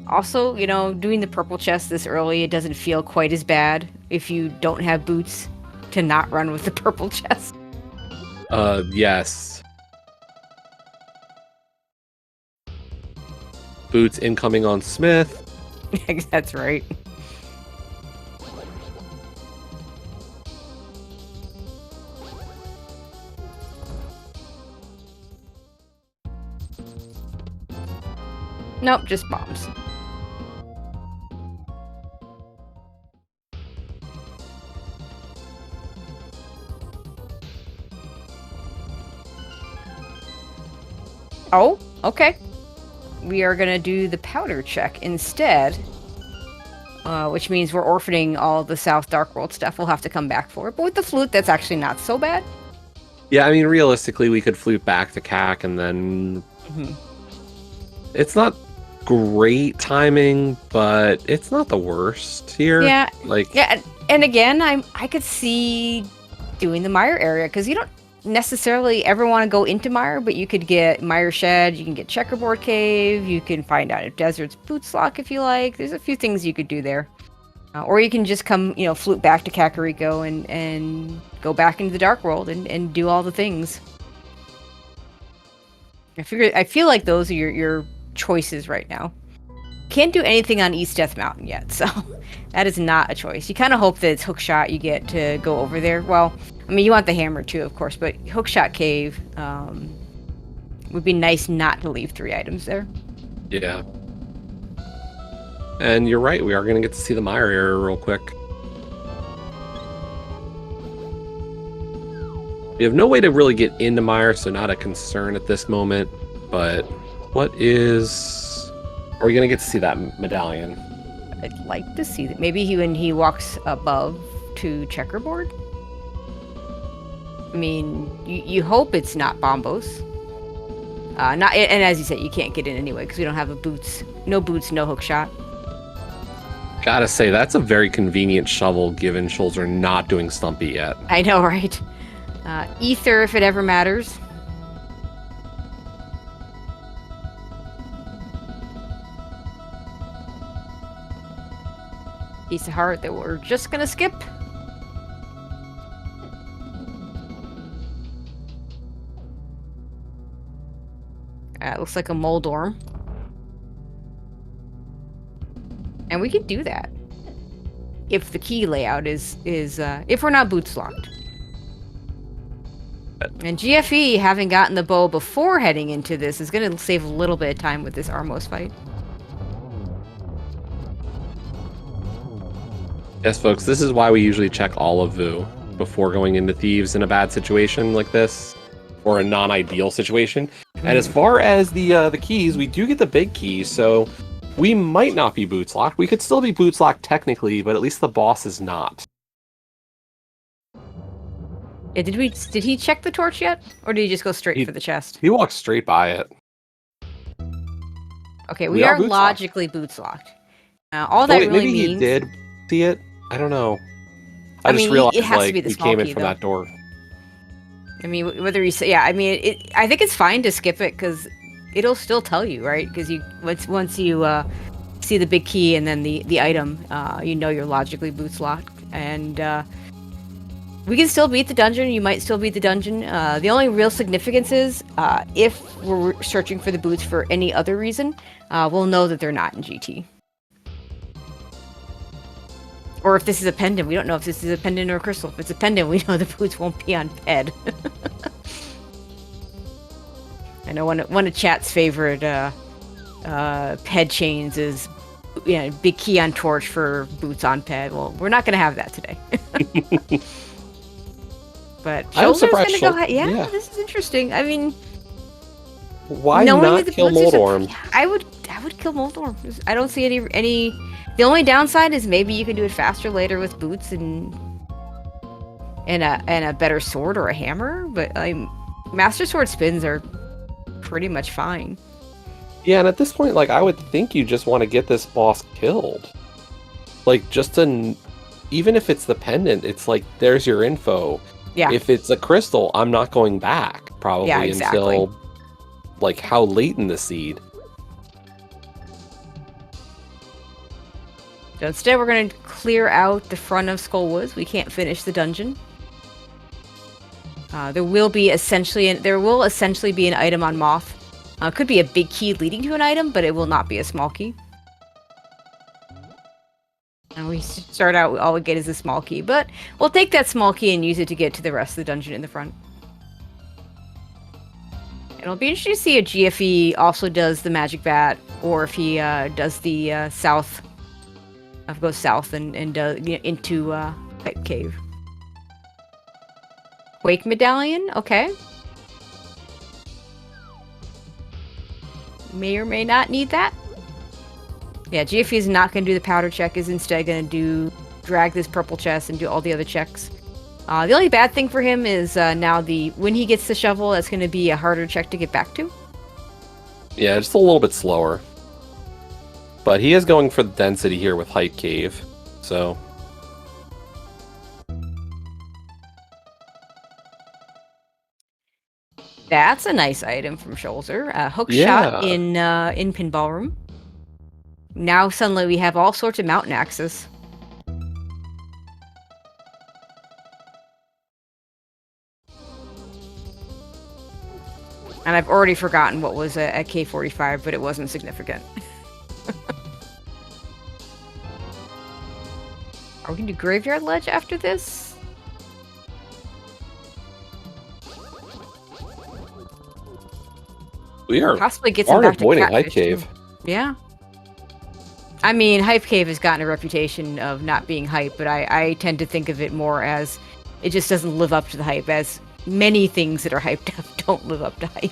Also, you know, doing the purple chest this early, it doesn't feel quite as bad if you don't have boots to not run with the purple chest. Yes. Boots incoming on Smith. That's right. Nope, just bombs. Oh, okay. We are going to do the powder check instead, which means we're orphaning all the South Dark World stuff. We'll have to come back for it. But with the flute, that's actually not so bad. Yeah, I mean, realistically, we could flute back to CAC and then... It's not great timing, but it's not the worst here. Yeah, like yeah, and again, I could see doing the mire area, because you don't necessarily ever want to go into mire, but you could get mire shed, you can get checkerboard cave, you can find out if desert's boots lock if you like. There's a few things you could do there, or you can just come, you know, flute back to Kakariko and go back into the Dark World and do all the things. I feel like those are your choices right now. Can't do anything on East Death Mountain yet, so that is not a choice. You kind of hope that it's hookshot you get to go over there. Well, I mean, you want the hammer too, of course, but hookshot cave would be nice not to leave 3 items there. Yeah. And you're right, we are going to get to see the mire area real quick. We have no way to really get into mire, so not a concern at this moment. But what is... Are we going to get to see that medallion? I'd like to see that. Maybe when he walks above to checkerboard. I mean, you hope it's not Bombos. And as you said, you can't get in anyway because we don't have a boots. No boots, no hook shot. Gotta say, that's a very convenient shovel given Schulzer not doing Stumpy yet. I know, right? Ether if it ever matters. Piece of heart that we're just gonna skip. Looks like a Moldorm. And we could do that. If the key layout is if we're not boots locked. And GFE, having gotten the bow before heading into this, is going to save a little bit of time with this Armos fight. Yes, folks, this is why we usually check all of VU before going into Thieves in a bad situation like this, or a non-ideal situation. And as far as the keys, we do get the big keys, so we might not be boots locked. We could still be boots locked technically, but at least the boss is not. Yeah, did he check the torch yet? Or did he just go straight for the chest? He walked straight by it. Okay, we are logically boots locked. All that really maybe means... he did see it? I don't know. I just realized, it has to be the we small came in key, from though. that door. I mean, whether you say... Yeah, I mean, I think it's fine to skip it, because it'll still tell you, right? Because once you see the big key and then the item, you know you're logically boots locked. And we can still beat the dungeon. You might still beat the dungeon. The only real significance is if we're searching for the boots for any other reason, we'll know that they're not in GT. Or if this is a pendant, we don't know if this is a pendant or a crystal. If it's a pendant, we know the boots won't be on Ped. I know one of chat's favorite Ped chains is big key on torch for boots on Ped. Well, we're not going to have that today. But Schulzer's going to go ahead. Yeah, this is interesting. I mean, why not kill Moldorm? I would kill Moldorm. I don't see any. The only downside is maybe you can do it faster later with boots and a better sword or a hammer. But Master Sword spins are pretty much fine. Yeah, and at this point, I would think you just want to get this boss killed. Even if it's the pendant, it's there's your info. Yeah. If it's a crystal, I'm not going back, probably, until, how late in the seed. So instead, we're going to clear out the front of Skullwoods. We can't finish the dungeon. There will essentially be an item on Moth. Could be a big key leading to an item, but it will not be a small key. And we start out, all we get is a small key, but we'll take that small key and use it to get to the rest of the dungeon in the front. It'll be interesting to see if GFE also does the magic bat, or if he does the south. Goes south and into Pipe Cave. Wake Medallion, okay. May or may not need that. Yeah, GFE is not going to do the powder check, is instead going to drag this purple chest and do all the other checks. The only bad thing for him is now when he gets the shovel, that's going to be a harder check to get back to. Yeah, just a little bit slower. But he is going for the density here with Hype Cave, so... That's a nice item from Schulzer. Hook shot in Pinball Room. Now suddenly we have all sorts of mountain axes. And I've already forgotten what was a K45, but it wasn't significant. Are we going to do Graveyard Ledge after this? We are possibly get some back to avoiding Hype Cave. Too. Yeah. I mean, Hype Cave has gotten a reputation of not being hype, but I tend to think of it more as it just doesn't live up to the hype, as many things that are hyped up don't live up to hype.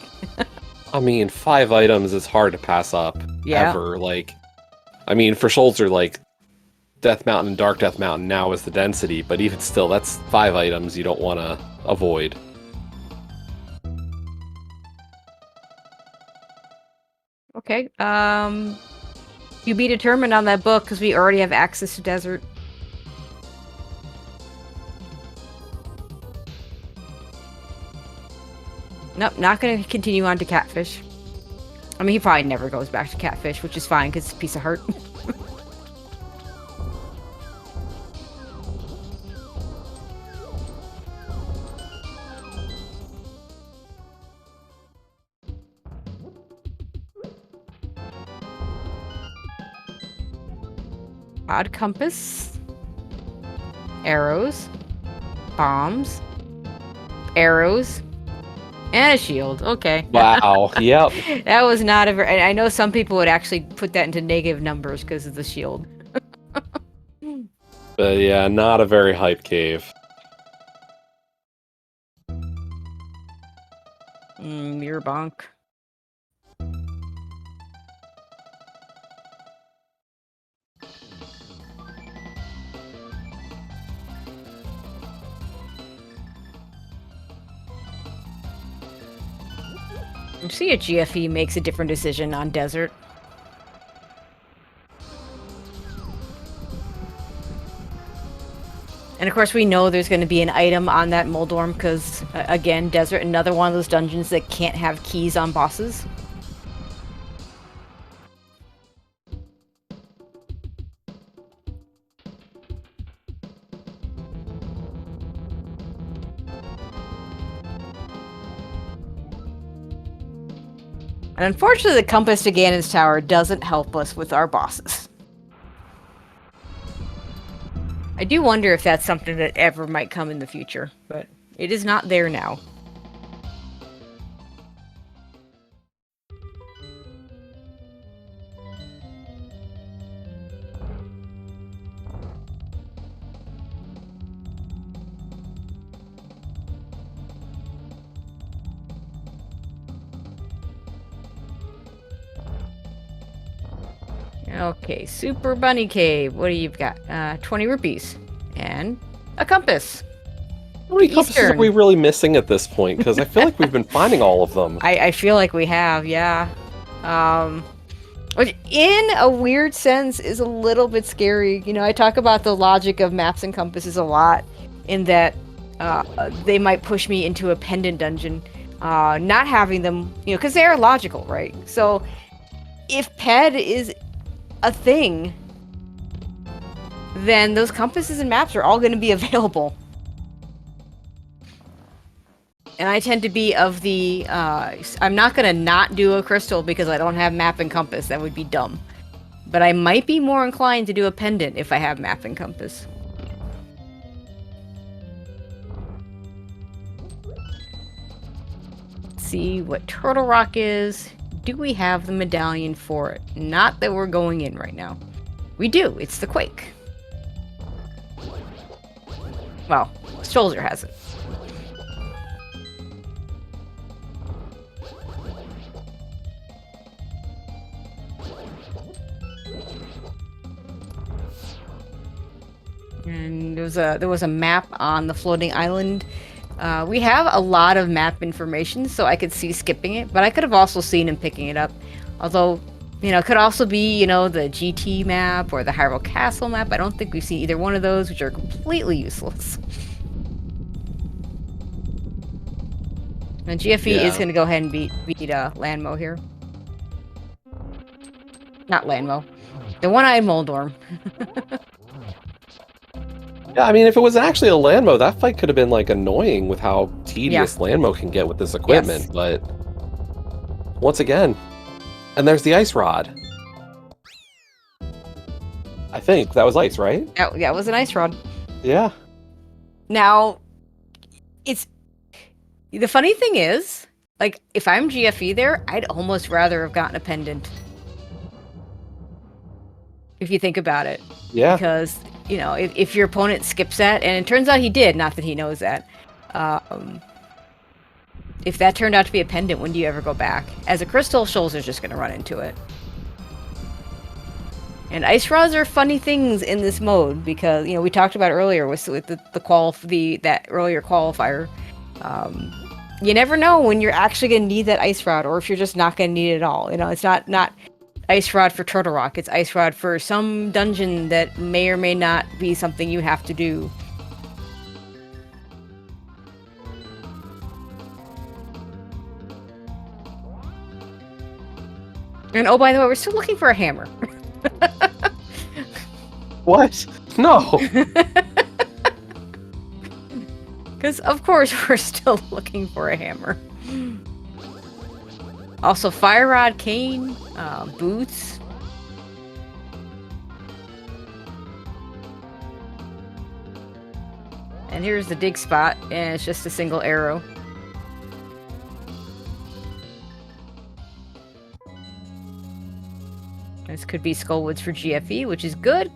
I mean, 5 items is hard to pass up, ever. I mean, for Schulzer, Death Mountain and Dark Death Mountain now is the density, but even still, that's 5 items you don't want to avoid. Okay. You be determined on that book because we already have access to desert. Nope, not going to continue on to catfish. I mean, he probably never goes back to catfish, which is fine because it's a piece of heart. Odd compass. Arrows. Bombs. Arrows. And a shield. Okay. Wow. Yep. That was not a very... I know some people would actually put that into negative numbers because of the shield. But yeah, not a very hype cave. Mirror bonk. See if GFE makes a different decision on desert. And of course we know there's going to be an item on that Moldorm because, again, desert, another one of those dungeons that can't have keys on bosses. And unfortunately, the compass to Ganon's tower doesn't help us with our bosses. I do wonder if that's something that ever might come in the future, but it is not there now. Okay, Super Bunny Cave. What do you got? 20 rupees. And a compass. How many compasses are we really missing at this point? Because I feel like we've been finding all of them. I feel like we have, yeah. Which, in a weird sense, is a little bit scary. You know, I talk about the logic of maps and compasses a lot, in that they might push me into a pendant dungeon. Not having them, you know, because they are logical, right? So, if PED is a thing, then those compasses and maps are all going to be available. And I tend to be of the, I'm not going to not do a crystal because I don't have map and compass. That would be dumb. But I might be more inclined to do a pendant if I have map and compass. Let's see what Turtle Rock is. Do we have the medallion for it? Not that we're going in right now. We do. It's the Quake. Well, Schulzer has it. And there was a map on the floating island. We have a lot of map information, so I could see skipping it, but I could have also seen him picking it up. Although, you know, it could also be, you know, the GT map or the Hyrule Castle map. I don't think we've seen either one of those, which are completely useless. And GFE is going to go ahead and beat Landmo here. Not Landmo. The one-eyed Moldorm. Yeah, I mean, if it was actually a Landmo, that fight could have been, like, annoying with how tedious Landmo can get with this equipment, but once again, and there's the ice rod. I think that was ice, right? Yeah, it was an ice rod. Yeah. Now, it's... The funny thing is, like, if I'm GFE there, I'd almost rather have gotten a pendant. If you think about it. Yeah. Because, you know, if your opponent skips that, and it turns out he did, not that he knows that. If that turned out to be a pendant, when do you ever go back? As a crystal, Schulzer's just going to run into it. And ice rods are funny things in this mode because we talked about earlier with that earlier qualifier. You never know when you're actually gonna need that ice rod, or if you're just not gonna need it at all. It's not ice rod for Turtle Rock. It's ice rod for some dungeon that may or may not be something you have to do. And oh, by the way, we're still looking for a hammer. What? No. Because of course we're still looking for a hammer. Also, fire rod, cane, boots. And here's the dig spot, and it's just a single arrow. This could be Skullwoods for GFE, which is good.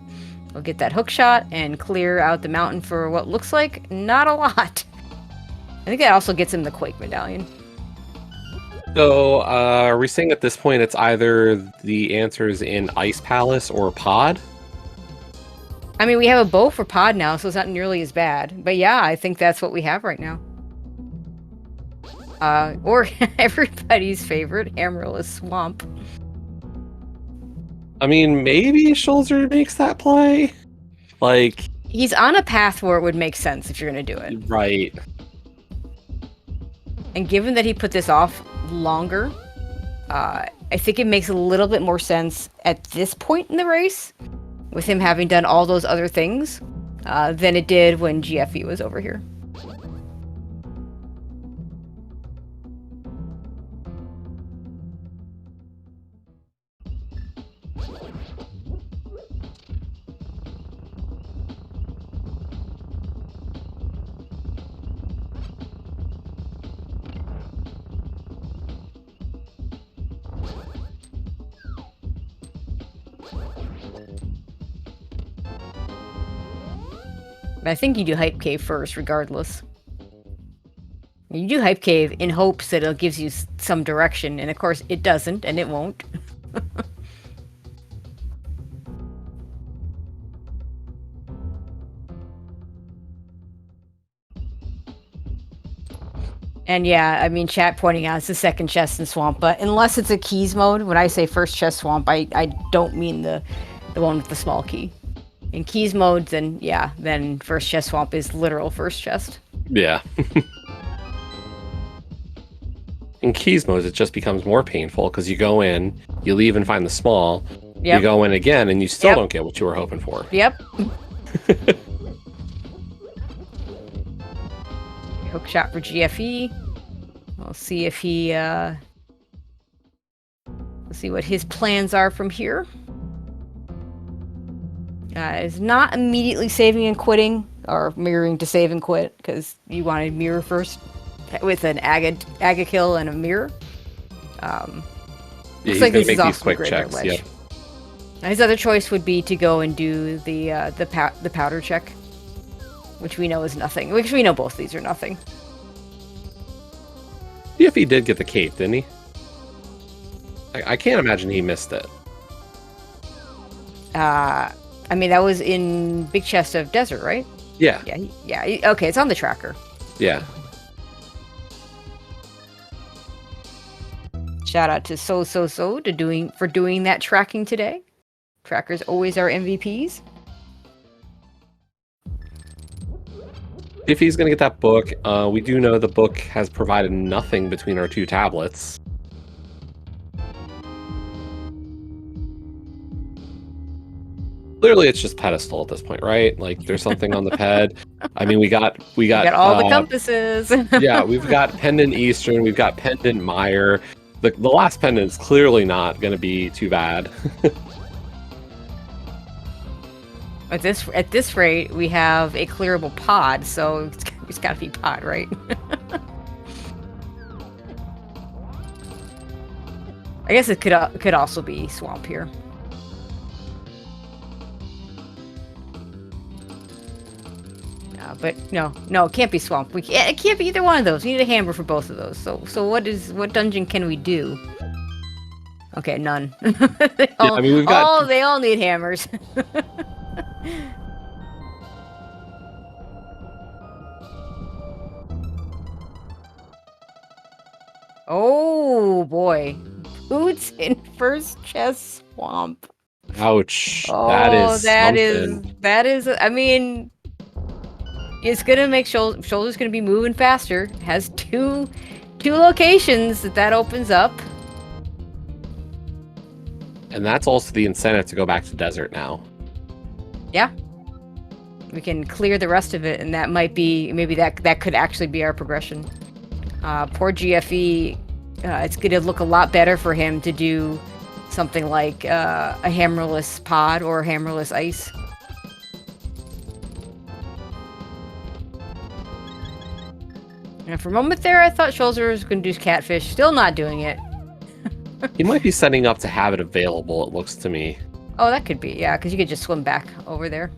We'll get that hook shot and clear out the mountain for what looks like not a lot. I think that also gets him the Quake Medallion. So, are we saying at this point it's either the answers in Ice Palace or Pod? I mean, we have a bow for Pod now, so it's not nearly as bad. But yeah, I think that's what we have right now. Or everybody's favorite, Hammerless Swamp. I mean, maybe Schulzer makes that play? Like... He's on a path where it would make sense if you're going to do it. Right. And given that he put this off longer, I think it makes a little bit more sense at this point in the race, with him having done all those other things, than it did when GFE was over here. But I think you do Hype Cave first, regardless. You do Hype Cave in hopes that it gives you some direction, and of course it doesn't, and it won't. And yeah, I mean, chat pointing out it's the second chest in Swamp, but unless it's a keys mode, when I say first chest Swamp, I don't mean the one with the small key. In keys mode, then yeah, then first chest Swamp is literal first chest. Yeah. In keys mode, it just becomes more painful because you go in, you leave and find the small, you go in again, and you still don't get what you were hoping for. Yep. Hook shot for GFE. We'll see if he, let's see what his plans are from here. Is not immediately saving and quitting, or mirroring to save and quit, because you wanted mirror first, with an Aga kill and a mirror. He's like gonna make these quick checks. Yep. His other choice would be to go and do the powder check, which we know is nothing. Which we know both these are nothing. If he did get the cape, didn't he? I can't imagine he missed it. I mean, that was in Big Chest of Desert, right? Yeah. Yeah. Okay, it's on the tracker. Yeah. Shout out to So for doing that tracking today. Trackers always are MVPs. If he's going to get that book, we do know the book has provided nothing between our two tablets. Clearly, it's just pedestal at this point, right? Like, there's something on the ped. I mean, we got all the compasses. Yeah, we've got Pendant Eastern, we've got Pendant Meyer. The last pendant is clearly not going to be too bad. At this rate, we have a clearable pod, so it's got to be pod, right? I guess it could also be swamp here. But no, it can't be swamp. It can't be either one of those. We need a hammer for both of those. So what dungeon can we do? Okay, none. Yeah, I mean, we've got... they all need hammers. Oh boy. Boots in first chest swamp. Ouch. That Oh, is something. that is, I mean, it's gonna make Shoulder's gonna be moving faster. Has two locations that opens up. And that's also the incentive to go back to desert now. Yeah. We can clear the rest of it, and that might be, maybe that could actually be our progression. Poor GFE, it's gonna look a lot better for him to do something like a hammerless pod or hammerless ice. And for a moment there, I thought Schulzer was going to do catfish. Still not doing it. He might be setting up to have it available, it looks to me. Oh, that could be, yeah, because you could just swim back over there.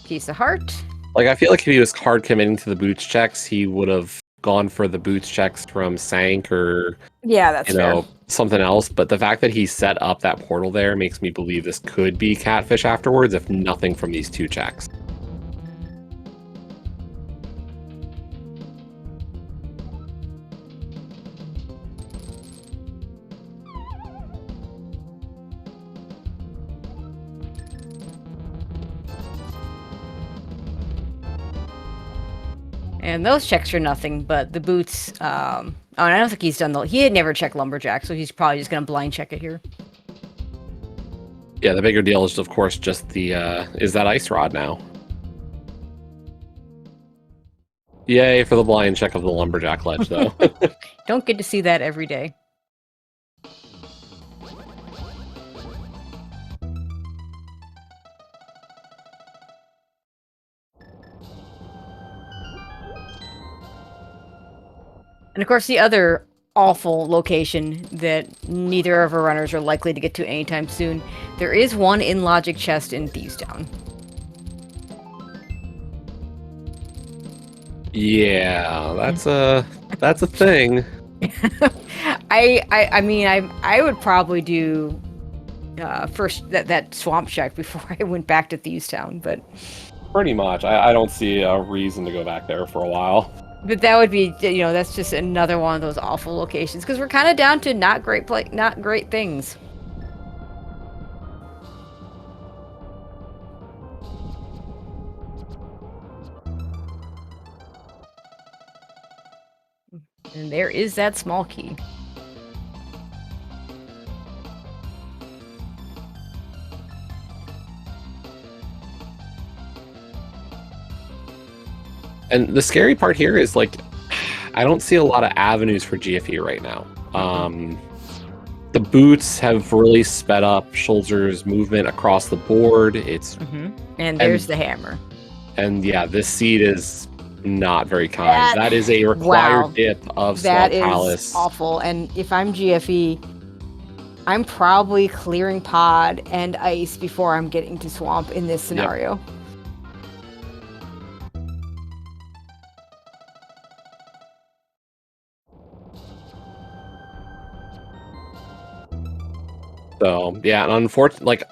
Piece of heart. Like, I feel like if he was hard committing to the boots checks, he would have gone for the boots checks from Sank or, Yeah, that's fair. something else. But the fact that he set up that portal there makes me believe this could be catfish afterwards, if nothing from these 2 checks. And those checks are nothing, but the boots, oh, and I don't think he's done he had never checked Lumberjack, so he's probably just gonna blind check it here. Yeah, the bigger deal is, of course, just the, is that ice rod now. Yay for the blind check of the Lumberjack ledge, though. Don't get to see that every day. And of course, the other awful location that neither of our runners are likely to get to anytime soon, there is one in Logic Chest in Thieves Town. Yeah, that's a thing. I mean, I would probably do first that swamp check before I went back to Thieves Town, but Pretty much. I don't see a reason to go back there for a while. but that would be, that's just another one of those awful locations because we're kind of down to not great things. And there is that small key. And the scary part here is, like, I don't see a lot of avenues for GFE right now. The boots have really sped up Schulzer's movement across the board. It's And there's the hammer. And yeah, this seed is not very kind. That is a required dip of Swamp Palace. That is awful. And if I'm GFE, I'm probably clearing pod and ice before I'm getting to swamp in this scenario. Yep. So yeah, and unfortunately, like,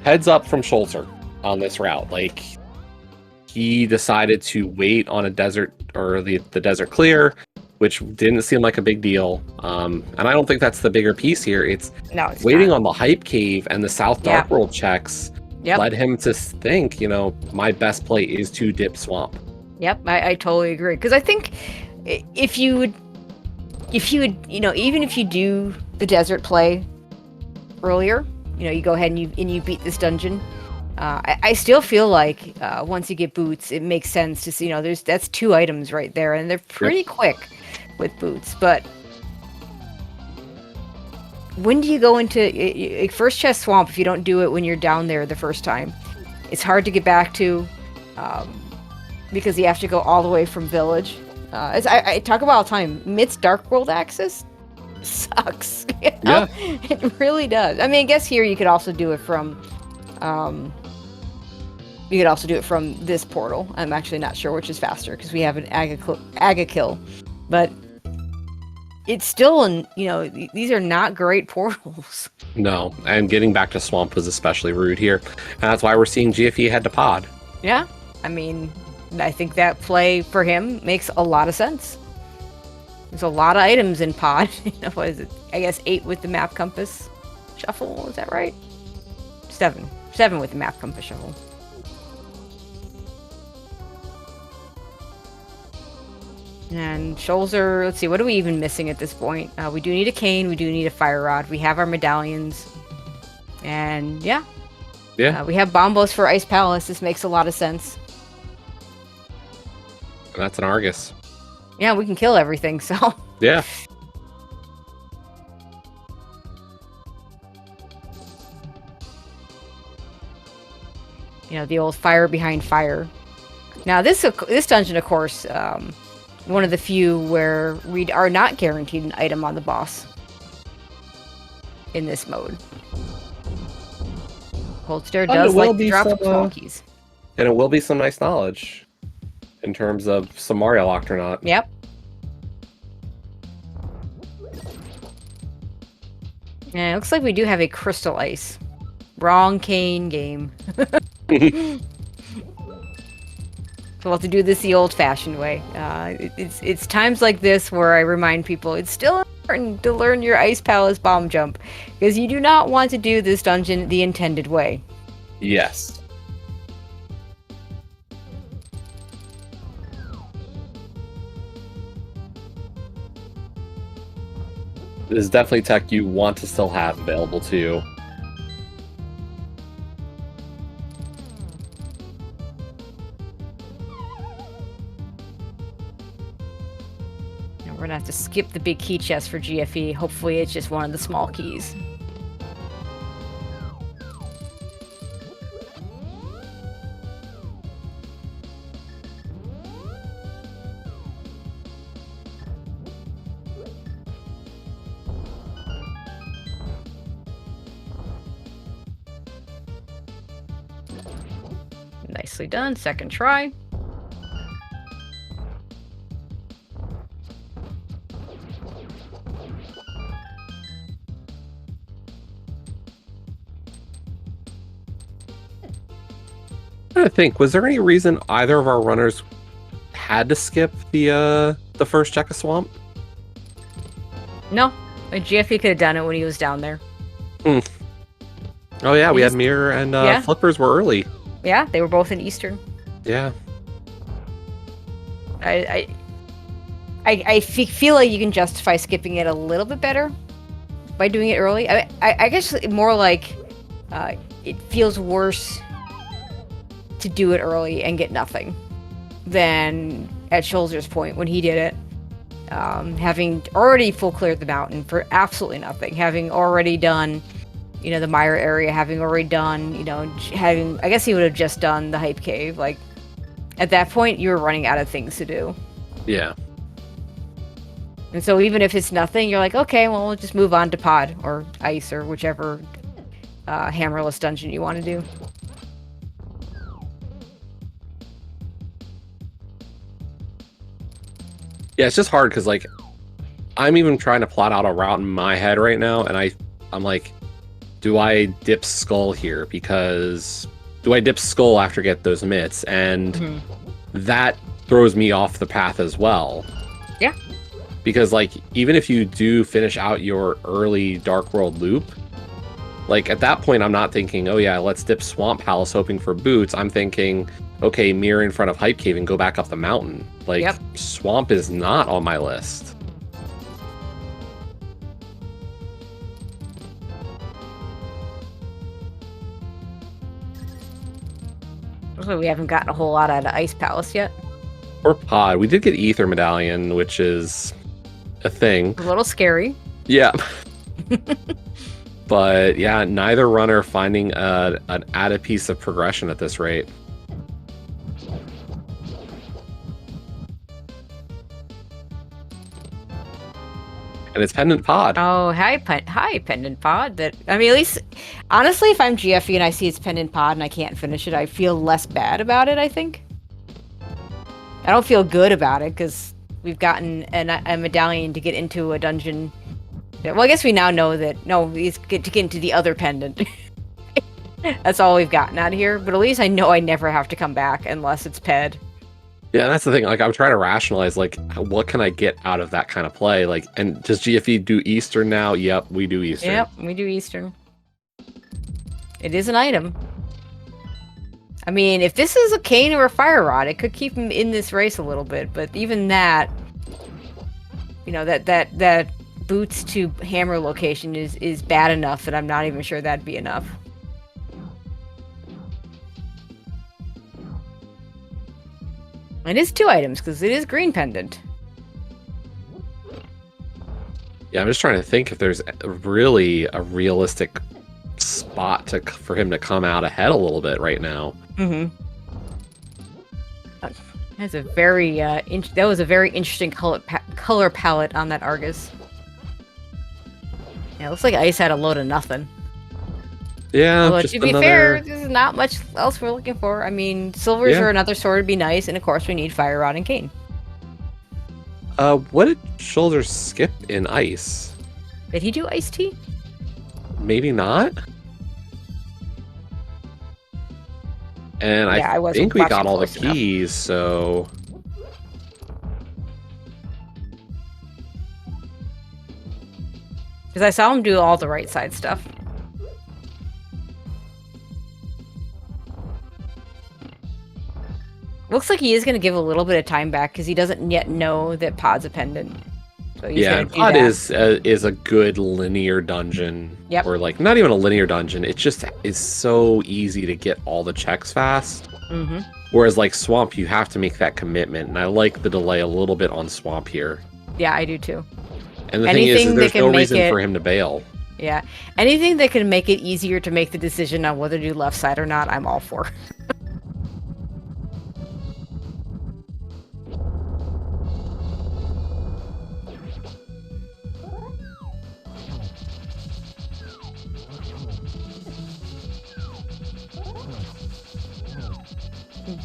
heads up from Schulzer on this route. Like, he decided to wait on a desert, or the desert clear, which didn't seem like a big deal. And I don't think that's the bigger piece here. It's waiting on the hype cave and the South Dark World checks led him to think, my best play is to dip swamp. Yep, I totally agree. Because I think if you would, even if you do the desert play earlier, you go ahead and you beat this dungeon. I still feel like once you get boots, it makes sense to see, that's 2 items right there, and they're pretty quick with boots. But when do you go into first chest swamp if you don't do it when you're down there the first time? It's hard to get back to because you have to go all the way from village. I talk about all the time. Mitt's Dark World access sucks. Yeah, it really does. I mean, I guess here you could also do it from this portal. I'm actually not sure which is faster because we have an Agakill. But it's still these are not great portals. No, and getting back to Swamp was especially rude here. And that's why we're seeing GFE head to Pod. Yeah, I mean, I think that play for him makes a lot of sense. There's a lot of items in Pod. What is it? I guess 8 with the map compass shuffle. Is that right? 7 with the map compass shuffle. And Schulzer, let's see, what are we even missing at this point? We do need a cane, we do need a fire rod, we have our medallions, and yeah. We have bombos for Ice Palace. This makes a lot of sense. And that's an Argus. Yeah, we can kill everything, so. Yeah. The old fire behind fire. Now, this dungeon, of course, one of the few where we are not guaranteed an item on the boss in this mode. Cold Stare does like to drop small keys. And it will be some nice knowledge in terms of some Mario locked or not. Yep. And it looks like we do have a Crystal Ice. Wrong cane game. So we'll have to do this the old-fashioned way. It's times like this where I remind people it's still important to learn your Ice Palace bomb jump, because you do not want to do this dungeon the intended way. Yes. This is definitely tech you want to still have available to you. We're gonna have to skip the big key chest for GFE. Hopefully it's just one of the small keys. Nicely done. Second try. I think, was there any reason either of our runners had to skip the first check of Swamp? No, GFE could have done it when he was down there. Oh yeah, we had Mirror and Flippers were early. Yeah, they were both in Eastern. Yeah. I feel like you can justify skipping it a little bit better by doing it early. I guess more like it feels worse to do it early and get nothing than at Schulzer's point when he did it, having already full cleared the mountain for absolutely nothing, having already done the Mire area, having already done I guess he would have just done the Hype Cave. Like at that point you were running out of things to do. Yeah. And so even if it's nothing, you're like, okay, well, we'll just move on to Pod or Ice or whichever hammerless dungeon you want to do. Yeah, it's just hard because like I'm even trying to plot out a route in my head right now, and I'm like, do I dip Skull here? Because do I dip Skull after get those mitts? And that throws me off the path as well. Yeah. Because like even if you do finish out your early Dark World loop, like at that point I'm not thinking, oh yeah, let's dip Swamp Palace hoping for boots. I'm thinking, okay, mirror in front of Hype Cave and go back up the mountain. Like Swamp is not on my list. We haven't gotten a whole lot out of Ice Palace yet. Or Pod. We did get Ether Medallion, which is a thing. A little scary. Yeah. But yeah, neither runner finding an added piece of progression at this rate. And it's Pendant Pod. Oh, hi Pendant Pod. I mean, at least, honestly, if I'm GFE and I see it's Pendant Pod and I can't finish it, I feel less bad about it, I think. I don't feel good about it, because we've gotten a medallion to get into a dungeon. Well, I guess we now know that, no, he's to get into the other pendant. That's all we've gotten out of here, but at least I know I never have to come back unless it's ped. Yeah, that's the thing. Like, I'm trying to rationalize, like, what can I get out of that kind of play? Like, and does GFE do Eastern now? Yep, we do Eastern. Yep, we do Eastern. It is an item. I mean, if this is a cane or a fire rod, it could keep him in this race a little bit, but even that, you know, that boots to hammer location is bad enough that I'm not even sure that'd be enough. It is 2 items, because it is green pendant. Yeah, I'm just trying to think if there's really a realistic spot for him to come out ahead a little bit right now. Mm-hmm. That's a very that was a very interesting color palette on that Argus. Yeah, it looks like Ice had a load of nothing. Yeah, Although, just to be fair, there's not much else we're looking for. I mean, silvers or another sword would be nice, and of course we need fire rod and cane. What did Schulzer skip in Ice? Did he do iced tea? Maybe not. And Yeah, I think we got all the keys, so... Because I saw him do all the right side stuff. Looks like he is going to give a little bit of time back because he doesn't yet know that Pod's a pendant. So he's yeah, Pod is a good linear dungeon. Yep. Or like not even a linear dungeon. It just is so easy to get all the checks fast. Mm-hmm. Whereas like Swamp, you have to make that commitment, and I like the delay a little bit on Swamp here. Yeah, I do too. And the thing is there's no reason for him to bail. Yeah, anything that can make it easier to make the decision on whether to do left side or not, I'm all for.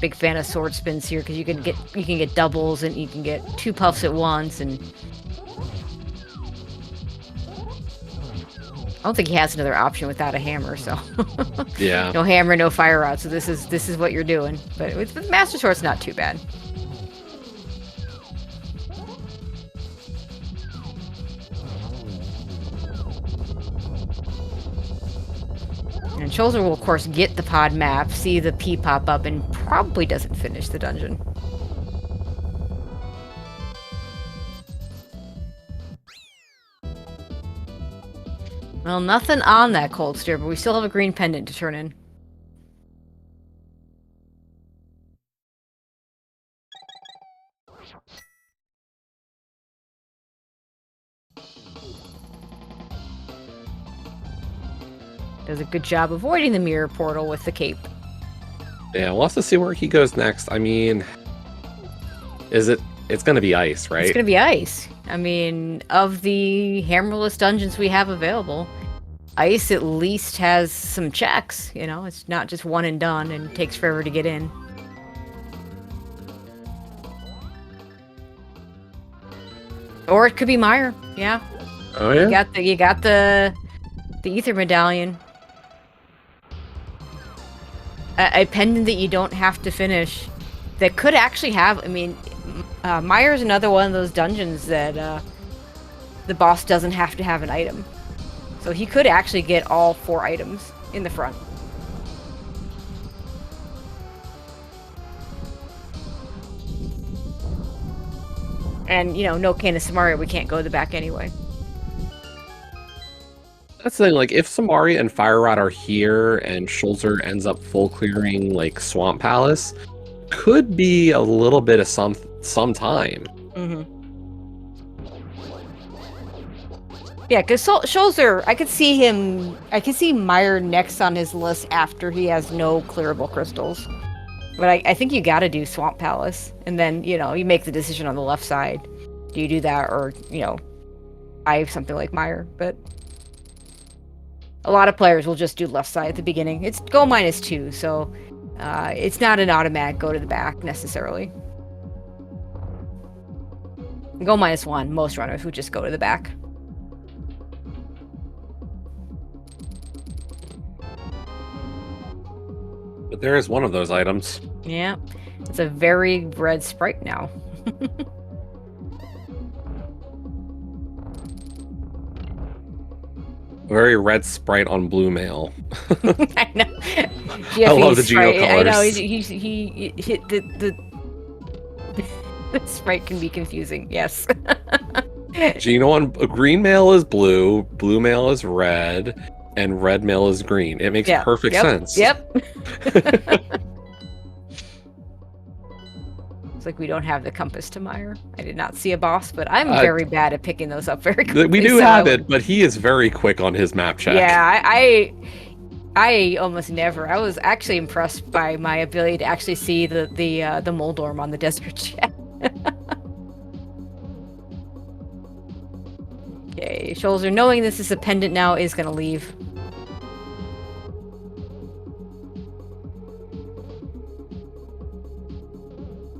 Big fan of sword spins here because you can get doubles and you can get 2 puffs at once, and I don't think he has another option without a hammer. So yeah, no hammer, no fire rod. So this is what you're doing. But with Master Sword, it's not too bad. And Schulzer will, of course, get the pod map, see the P pop up, and probably doesn't finish the dungeon. Well, nothing on that cold steer, but we still have a green pendant to turn in. Does a good job avoiding the mirror portal with the cape. Yeah, we'll have to see where he goes next. I mean, it's going to be Ice, right? It's going to be Ice. I mean, of the hammerless dungeons we have available, Ice at least has some checks, you know? It's not just one and done and takes forever to get in. Or it could be Meyer, yeah. Oh yeah? You got the Ether Medallion. A pendant that you don't have to finish. That could actually have, I mean, Meyer's another one of those dungeons that the boss doesn't have to have an item. So he could actually get all 4 items in the front. And, you know, no Cane of Samaria, we can't go to the back anyway. That's the thing, like, if Samaria and Fire Rod are here and Schulzer ends up full clearing, like, Swamp Palace, could be a little bit of some time. Mm-hmm. Yeah, because Schulzer, I could see Meyer next on his list after he has no clearable crystals. But I think you gotta do Swamp Palace, and then, you know, you make the decision on the left side. Do you do that, or, you know, I have something like Meyer, but... A lot of players will just do left side at the beginning. It's go -2, so it's not an automatic go to the back necessarily. Go -1. Most runners would just go to the back. But there is one of those items. Yeah. It's a very red sprite now. Very red sprite on blue mail. I know. I love the Geno sprite, colors. I know. He hit the sprite can be confusing. Yes. Geno on green mail is blue, blue mail is red, and red mail is green. It makes perfect sense. Yep. It's like we don't have the compass to mire. I did not see a boss, but I'm very bad at picking those up very quickly. We do have it, but he is very quick on his map check. Yeah, I almost never. I was actually impressed by my ability to actually see the Moldorm on the desert chat. Okay, Schulzer, knowing this is a pendant now, is gonna leave.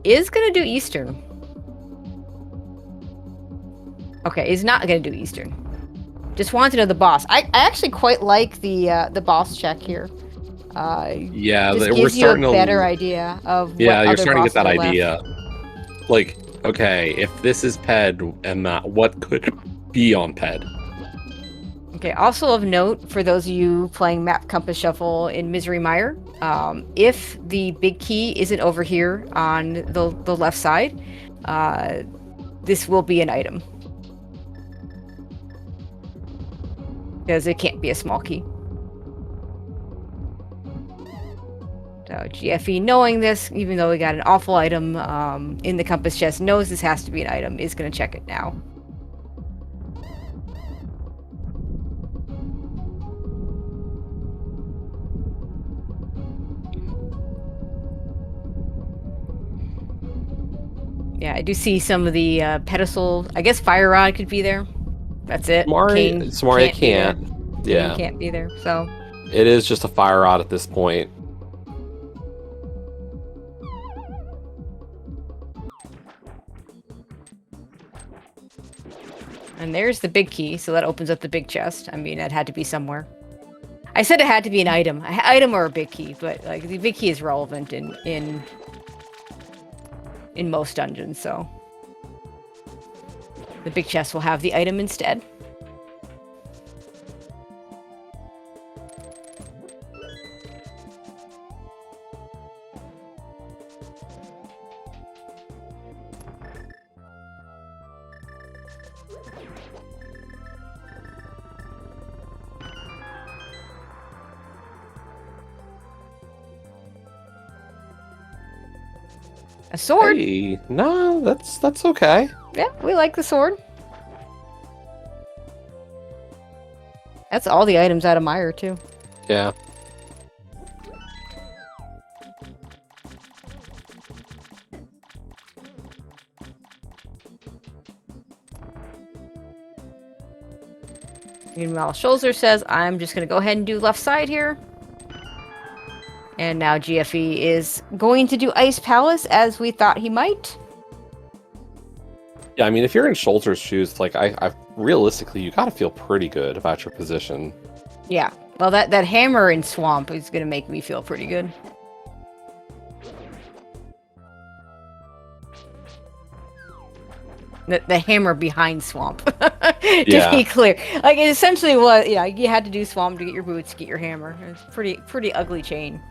Is gonna do Eastern. Okay, is not gonna do Eastern. Just wanted to know the boss. I actually quite like the boss check here. Yeah, just we're gives starting you a to better idea of what you're other starting to get that bosses are idea. left. Like, okay, if this is Ped and that, what could be on Ped? Okay, also of note, for those of you playing Map Compass Shuffle in Misery Mire, if the big key isn't over here on the left side, this will be an item. Because it can't be a small key. So GFE, knowing this, even though we got an awful item in the compass chest, knows this has to be an item, is going to check it now. Yeah, I do see some of the pedestal. I guess Fire Rod could be there. That's it. Samaria can't. Yeah. Can't be there. So it is just a fire rod at this point. And there's the big key, so that opens up the big chest. I mean, that had to be somewhere. I said it had to be an item. Item or a big key, but like the big key is relevant in most dungeons, so the big chest will have the item instead. A sword? Hey, no, that's okay. Yeah, we like the sword. That's all the items out of Mire, too. Yeah. Meanwhile, Schulzer says, I'm just going to go ahead and do left side here. And now GFE is going to do Ice Palace, as we thought he might. Yeah, I mean, if you're in Schulzer's shoes, like, I realistically, you gotta feel pretty good about your position. Yeah. Well, that hammer in Swamp is going to make me feel pretty good. The hammer behind Swamp. To be clear. Like, it essentially was, yeah, you had to do Swamp to get your boots, get your hammer. It's pretty ugly chain.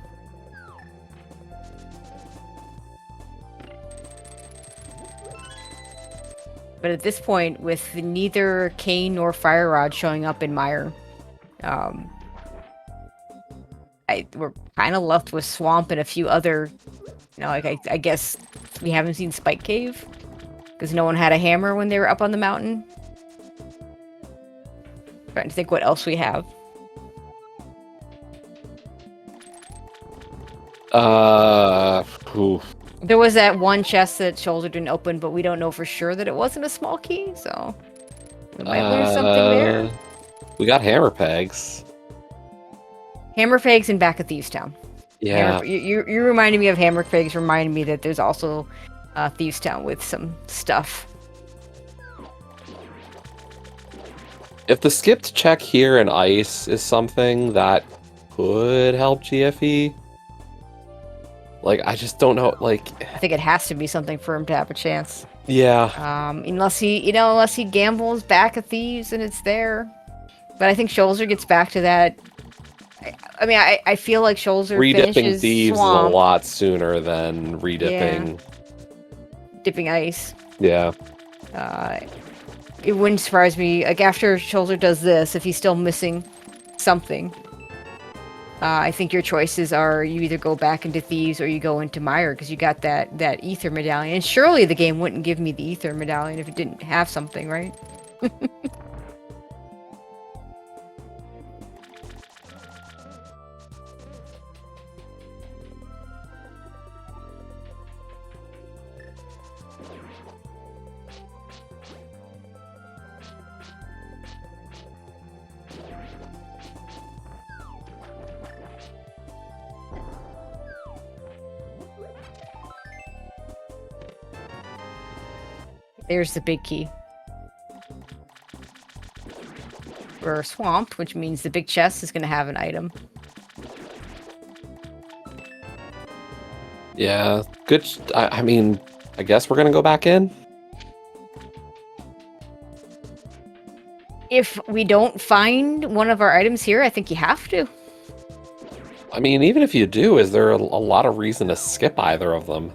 But at this point, with neither Cane nor Fire Rod showing up in Mire, we're kind of left with Swamp and a few other, like I guess we haven't seen Spike Cave because no one had a hammer when they were up on the mountain. Trying to think what else we have. Oof. There was that one chest that Schulzer didn't open, but we don't know for sure that it wasn't a small key, so we might learn something there. We got hammer pegs. Hammer pegs in back of Thieves Town. Yeah. You reminded me of hammer pegs, reminding me that there's also Thieves Town with some stuff. If the skipped check here in ice is something that could help GFE, like, I just don't know, like... I think it has to be something for him to have a chance. Yeah. Unless he gambles back at Thieves and it's there. But I think Schulzer gets back to that. I mean, I feel like Schulzer Redipping finishes Thieves Swamp. is a lot sooner than redipping... Dipping Ice. Yeah. It wouldn't surprise me, like, after Schulzer does this, if he's still missing something. I think your choices are you either go back into Thieves or you go into Meyer, because you got that Ether Medallion. And surely the game wouldn't give me the Ether Medallion if it didn't have something, right? There's the big key. We're swamped, which means the big chest is going to have an item. Yeah, good. I mean, I guess we're going to go back in? If we don't find one of our items here, I think you have to. I mean, even if you do, is there a lot of reason to skip either of them?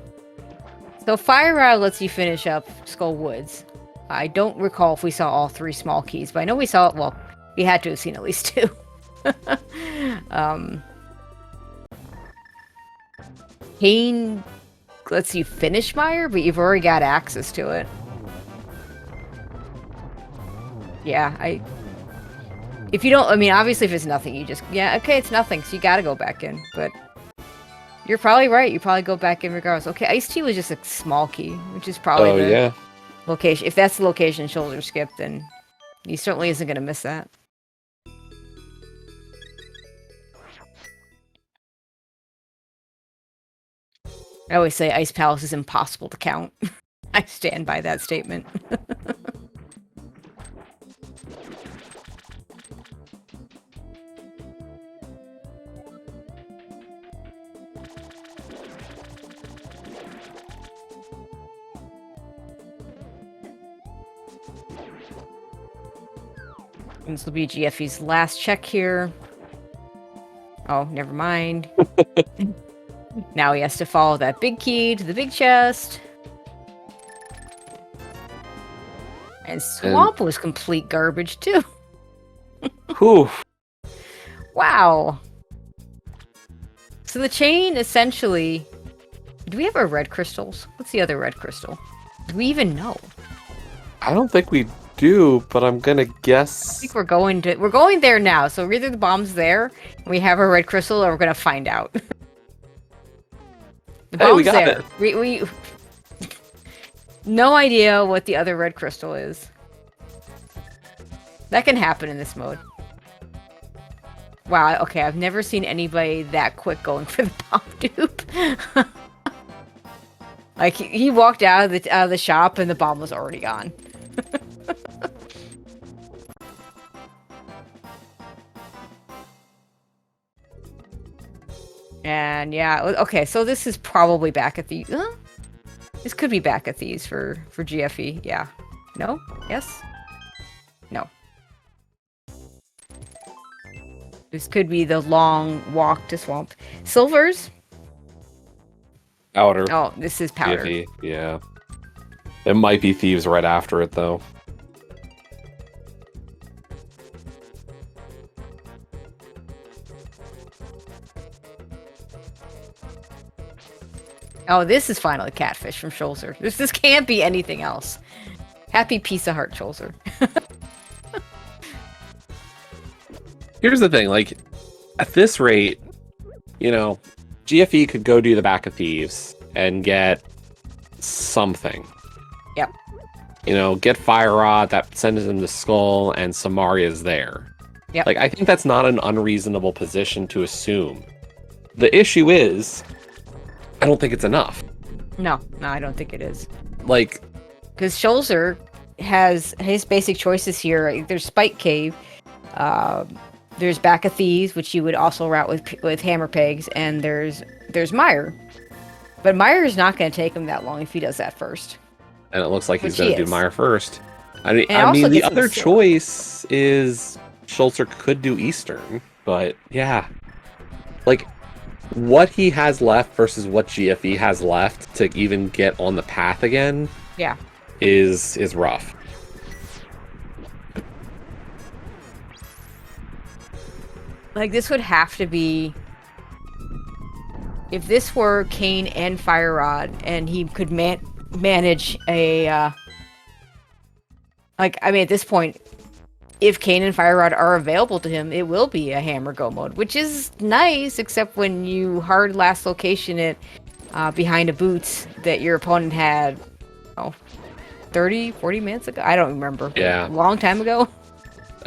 So Fire Rod lets you finish up Skull Woods. I don't recall if we saw all 3 small keys, but I know we saw, well, we had to have seen at least 2. Pain lets you finish Meyer, but you've already got access to it. Yeah, if you don't, I mean, obviously if it's nothing, you just, yeah, okay, it's nothing, so you gotta go back in, but you're probably right, you probably go back in regardless. Okay, Ice Tea was just a small key, which is probably the location. If that's the location Shoulder skipped, then he certainly isn't gonna miss that. I always say Ice Palace is impossible to count. I stand by that statement. This will be GFE's last check here. Oh, never mind. Now he has to follow that big key to the big chest. And Swamp was complete garbage, too. Whew. Wow. So the chain, essentially... Do we have our red crystals? What's the other red crystal? Do we even know? I don't think we do, but I'm gonna guess... I think we're going there now, so either the bomb's there, and we have our red crystal, or we're gonna find out. The bomb's we got there. it. We no idea what the other red crystal is. That can happen in this mode. Wow, okay, I've never seen anybody that quick going for the bomb dupe. Like, he walked out of the shop and the bomb was already gone. And yeah, okay, so this is probably back at the... This could be back at these for GFE, yeah. No? Yes? No. This could be the long walk to Swamp. Silvers? Outer. Oh, this is Powder. GFE, yeah. It might be Thieves right after it, though. Oh, this is finally Catfish from Schulzer. This can't be anything else. Happy piece of heart, Schulzer. Here's the thing, like, at this rate, you know, GFE could go do the Back of Thieves and get something. Yep. You know, get Fire Rod, that sends him to Skull, and Samaria's there. Yep. Like, I think that's not an unreasonable position to assume. The issue is, I don't think it's enough. No, I don't think it is. Like... Because Schulzer has his basic choices here. There's Spike Cave, there's Back of Thieves, which you would also route with Hammer Pegs, and there's Mire. But Mire is not going to take him that long if he does that first. And it looks like he's Which going he to do is. Mire first. I mean, And it also the gets him the other sword. choice is Schulzer could do Eastern, but yeah. Like, what he has left versus what GFE has left to even get on the path again Yeah. is rough. Like, this would have to be... If this were Kane and Fire Rod, and he could manage a... Like, I mean, at this point, if Kane and Fire Rod are available to him, it will be a hammer go mode, which is nice, except when you hard last location it behind a boots that your opponent had, 30, 40 minutes ago? I don't remember. Yeah. A long time ago.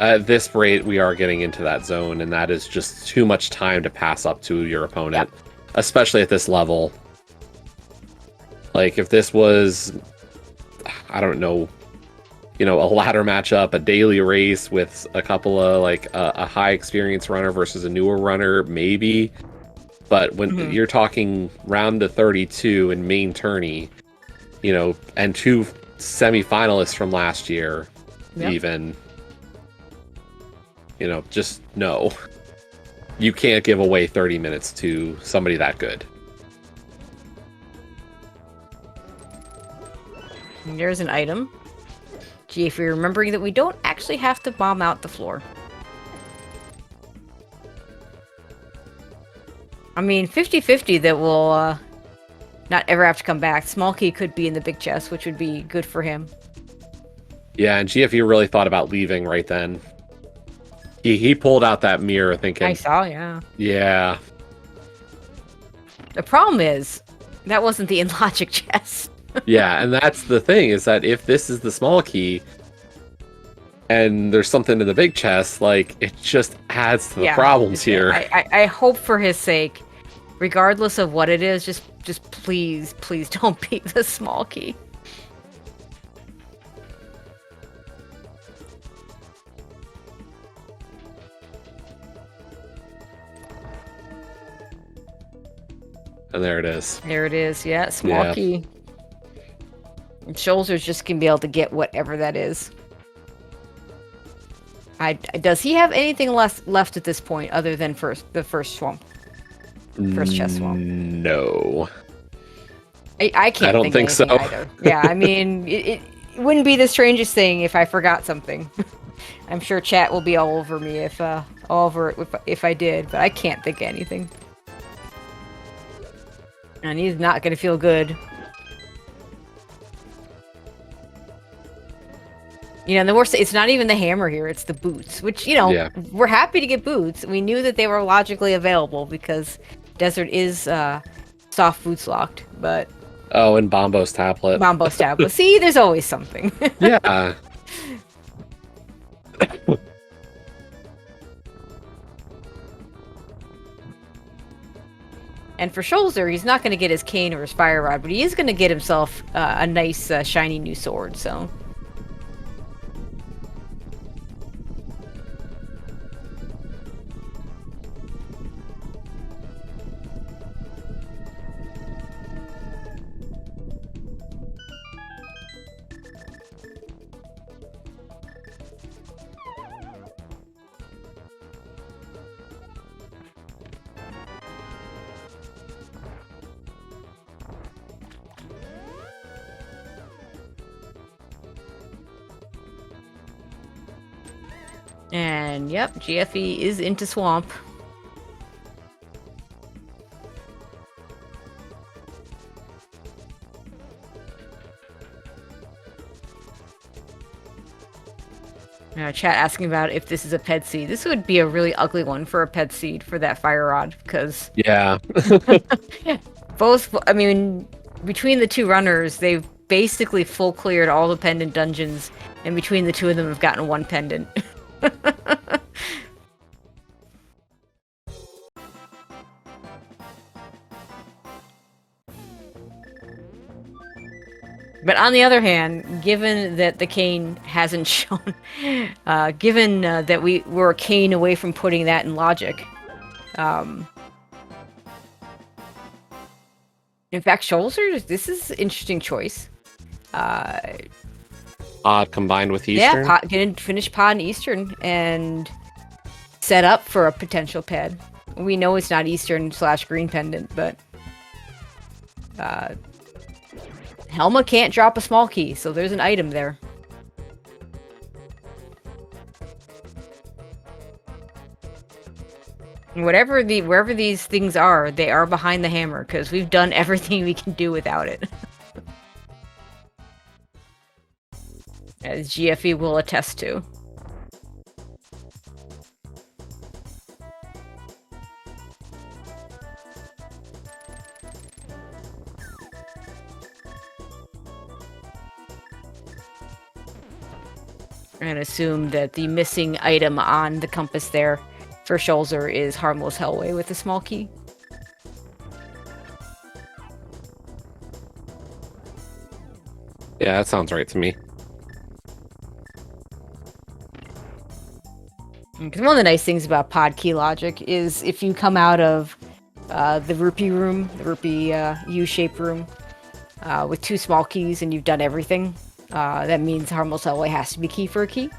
At this rate, we are getting into that zone, and that is just too much time to pass up to your opponent, especially at this level. Like, if this was, I don't know, a ladder matchup, a daily race with a couple of, like, a high experience runner versus a newer runner, maybe. But when you're talking round to 32 in main tourney, and 2 semi-finalists from last year, even, just no. You can't give away 30 minutes to somebody that good. And there's an item. Gee, if you're remembering that we don't actually have to bomb out the floor. I mean, 50-50 that will not ever have to come back. Small key could be in the big chest, which would be good for him. Yeah, and GFE really thought about leaving right then. He pulled out that mirror thinking... I saw, yeah. Yeah. The problem is, that wasn't the in-logic chest. Yeah, and that's the thing, is that if this is the small key, and there's something in the big chest, like, it just adds to the problems here. I hope for his sake, regardless of what it is, just please don't be the small key. And there it is. There it is, yeah, small key. And Schulzer's just gonna be able to get whatever that is. Does he have anything left at this point other than the first swamp? First chest swamp? No. I can't I don't think so. Either. Yeah, I mean, it wouldn't be the strangest thing if I forgot something. I'm sure chat will be all over me if I did, but I can't think of anything. And he's not gonna feel good. The worst, it's not even the hammer here, it's the boots, which, we're happy to get boots. We knew that they were logically available because Desert is soft boots locked, but... Oh, and Bombo's tablet. Bombo's tablet. See, there's always something. Yeah. And for Schulzer, he's not going to get his cane or his fire rod, but he is going to get himself a nice, shiny new sword, so... And yep, GFE is into swamp. Chat asking about if this is a ped seed. This would be a really ugly one for a ped seed for that fire rod, because... Yeah. Both, I mean, between the two runners, they've basically full cleared all the pendant dungeons, and between the two of them have gotten one pendant. But on the other hand, given that the cane hasn't shown, given that we're a cane away from putting that in logic, in fact, Schulzer, this is an interesting choice. Odd combined with Eastern. Yeah, gonna finish pod in Eastern and set up for a potential ped. We know it's not Eastern/Green Pendant, but Helma can't drop a small key, so there's an item there. Wherever these things are, they are behind the hammer, because we've done everything we can do without it. As GFE will attest to. And assume that the missing item on the compass there for Schulzer is Harmless Hellway with a small key. Yeah, that sounds right to me. Because one of the nice things about pod key logic is if you come out of the rupee room, the rupee U-shaped room, with 2 small keys and you've done everything, that means Harmless Hellway has to be key for a key.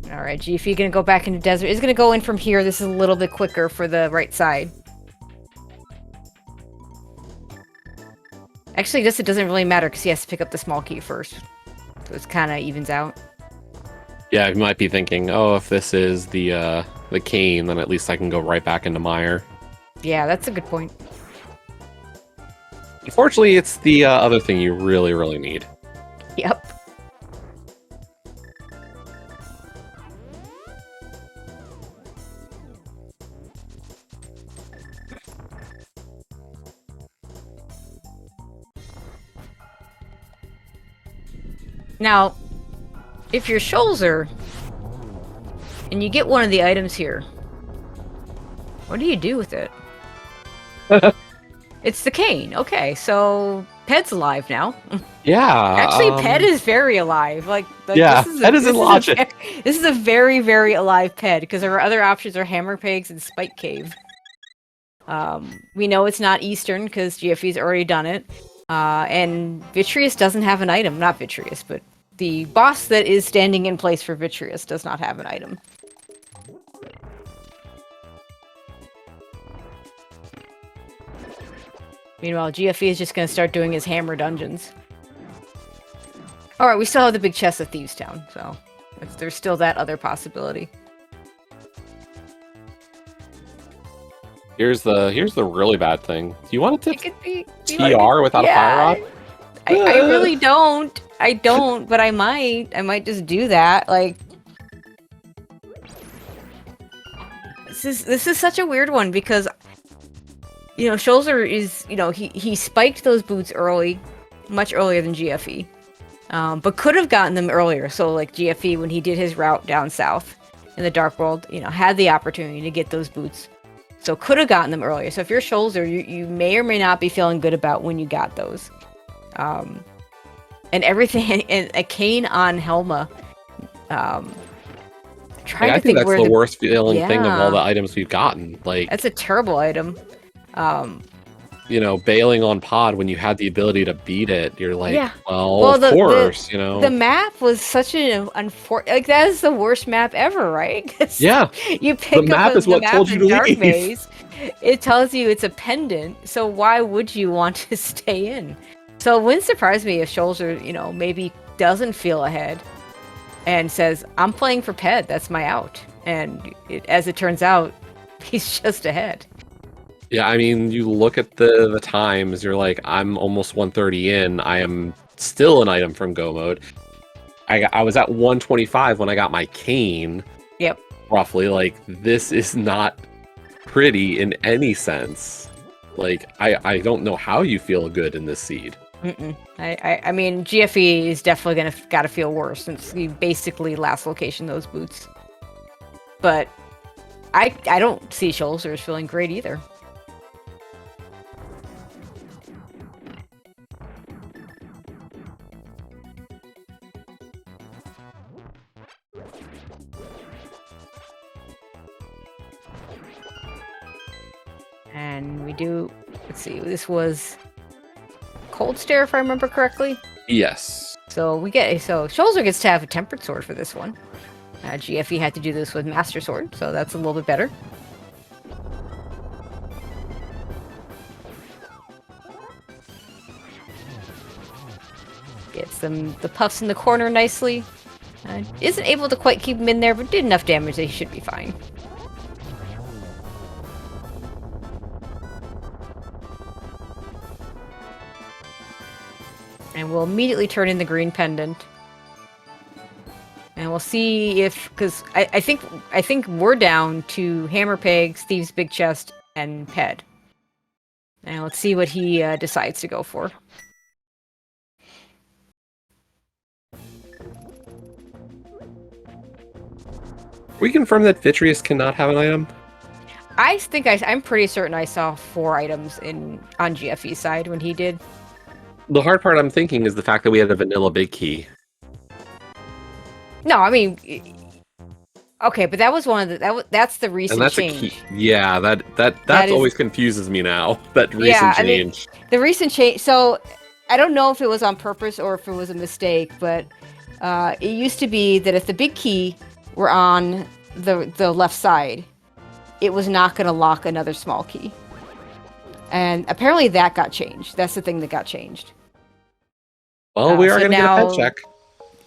Alright, GFE gonna go back into desert. Is gonna go in from here. This is a little bit quicker for the right side. Actually, it doesn't really matter because he has to pick up the small key first. So it kind of evens out. Yeah, you might be thinking, oh, if this is the cane, then at least I can go right back into Mire. Yeah, that's a good point. Unfortunately, it's the other thing you really, really need. Yep. Now, if you're Schulzer, and you get one of the items here, what do you do with it? It's the cane. Okay, so Ped's alive now. Yeah. Actually, Ped is very alive. Like yeah, Ped is in logic. This is a very, very alive Ped, because our other options are Hammer Pigs and Spike Cave. We know it's not Eastern, because GFE's already done it. And Vitreous doesn't have an item. Not Vitreous, but the boss that is standing in place for Vitreous does not have an item. Meanwhile, GFE is just going to start doing his hammer dungeons. Alright, we still have the big chest of Thieves Town, so there's still that other possibility. Here's the really bad thing. Do you want to tip TR without a fire rod? I really don't. I don't, but I might. I might just do that. Like, this is such a weird one because, you know, Schulzer is, you know, he spiked those boots early, much earlier than GFE, but could have gotten them earlier. So like GFE, when he did his route down south in the Dark World, you know, had the opportunity to get those boots. So could have gotten them earlier. So if you're Schulzer, you may or may not be feeling good about when you got those. And everything, and a cane on Helma. I think that's the worst feeling thing of all the items we've gotten. Like, that's a terrible item. You know, bailing on pod when you had the ability to beat it, you're like, yeah. well, of course, you know. The map was such an unfortunate, like, that is the worst map ever, right? Yeah. You pick the map is what told you to Dark leave. Maze, it tells you it's a pendant, so why would you want to stay in? So it wouldn't surprise me if Schulzer, you know, maybe doesn't feel ahead and says, I'm playing for Ped, that's my out. And as it turns out, he's just ahead. Yeah, I mean, you look at the times, you're like, I'm almost 130 in, I am still an item from Go Mode. I was at 125 when I got my cane. Yep. Roughly, like, this is not pretty in any sense. Like, I don't know how you feel good in this seed. I mean, GFE is definitely gotta feel worse since you basically last location those boots. But I don't see Schulzer as feeling great either. And we do, let's see, this was Cold Stare if I remember correctly. Yes. So Schulzer gets to have a tempered sword for this one. GFE had to do this with Master Sword, so that's a little bit better. Gets the puffs in the corner nicely. Isn't able to quite keep him in there, but did enough damage that he should be fine. And we'll immediately turn in the green pendant. And we'll see if, because I think we're down to Hammer Pegs, Thieves Big Chest, and Ped. And let's see what he decides to go for. We confirm that Vitreous cannot have an item? I think I'm pretty certain I saw 4 items on GFE's side when he did. The hard part I'm thinking is the fact that we had a vanilla big key. No, I mean, okay, but that was one of that's the recent And that's change. a key. Yeah, that always confuses me now. That recent change. I mean, the recent change. So I don't know if it was on purpose or if it was a mistake, but it used to be that if the big key were on the left side, it was not going to lock another small key. And apparently that got changed. That's the thing that got changed. Well, we are going to get a ped check.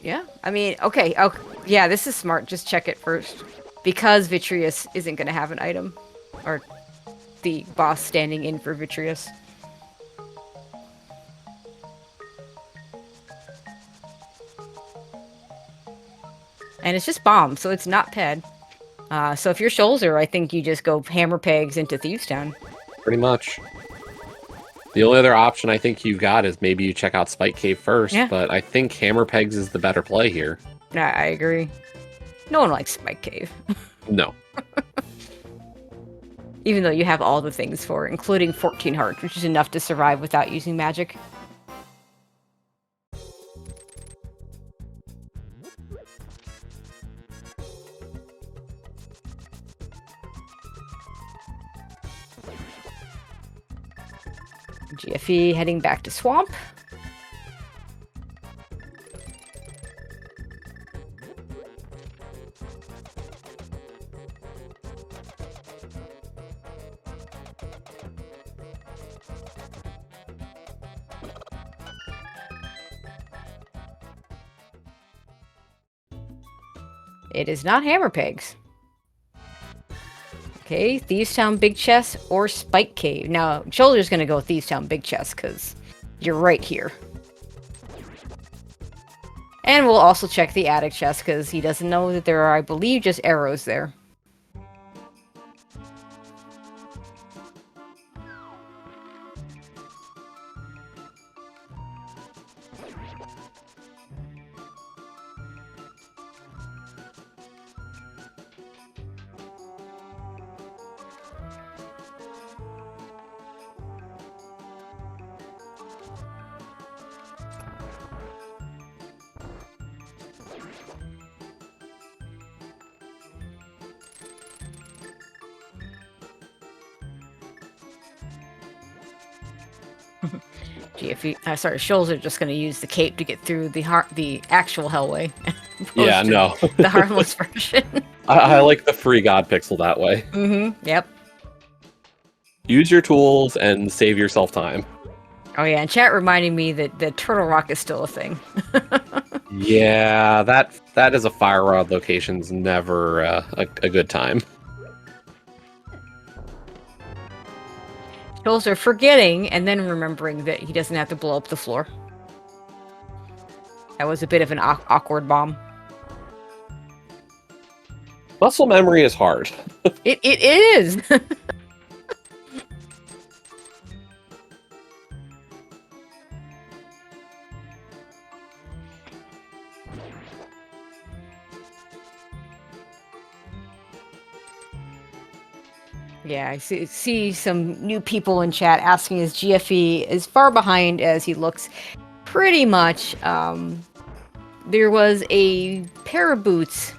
Yeah, I mean, okay, yeah, this is smart. Just check it first. Because Vitreous isn't going to have an item. Or the boss standing in for Vitreous. And it's just bomb, so it's not Ped. So if you're Schulzer, I think you just go Hammer Pegs into Thieves Town. Pretty much. The only other option I think you've got is maybe you check out Spike Cave first, but I think Hammer Pegs is the better play here. I agree. No one likes Spike Cave. No. Even though you have all the things for it, including 14 hearts, which is enough to survive without using magic. GFE heading back to Swamp. It is not Hammer Pegs. Okay, Thieves Town Big Chest or Spike Cave. Now, Schulzer's gonna go Thieves Town Big Chest, because you're right here. And we'll also check the attic chest, because he doesn't know that there are, I believe, just arrows there. Schulzer just going to use the cape to get through the actual Hellway. Yeah, no. The harmless version. I like the free god pixel that way. Mm-hmm, yep. Use your tools and save yourself time. Oh yeah, and chat reminding me that the Turtle Rock is still a thing. Yeah, that is a fire rod location's never a good time. Schulzer forgetting and then remembering that he doesn't have to blow up the floor. That was a bit of an awkward bomb. Muscle memory is hard. It is! Yeah, I see some new people in chat asking is GFE as far behind as he looks. Pretty much. There was a pair of boots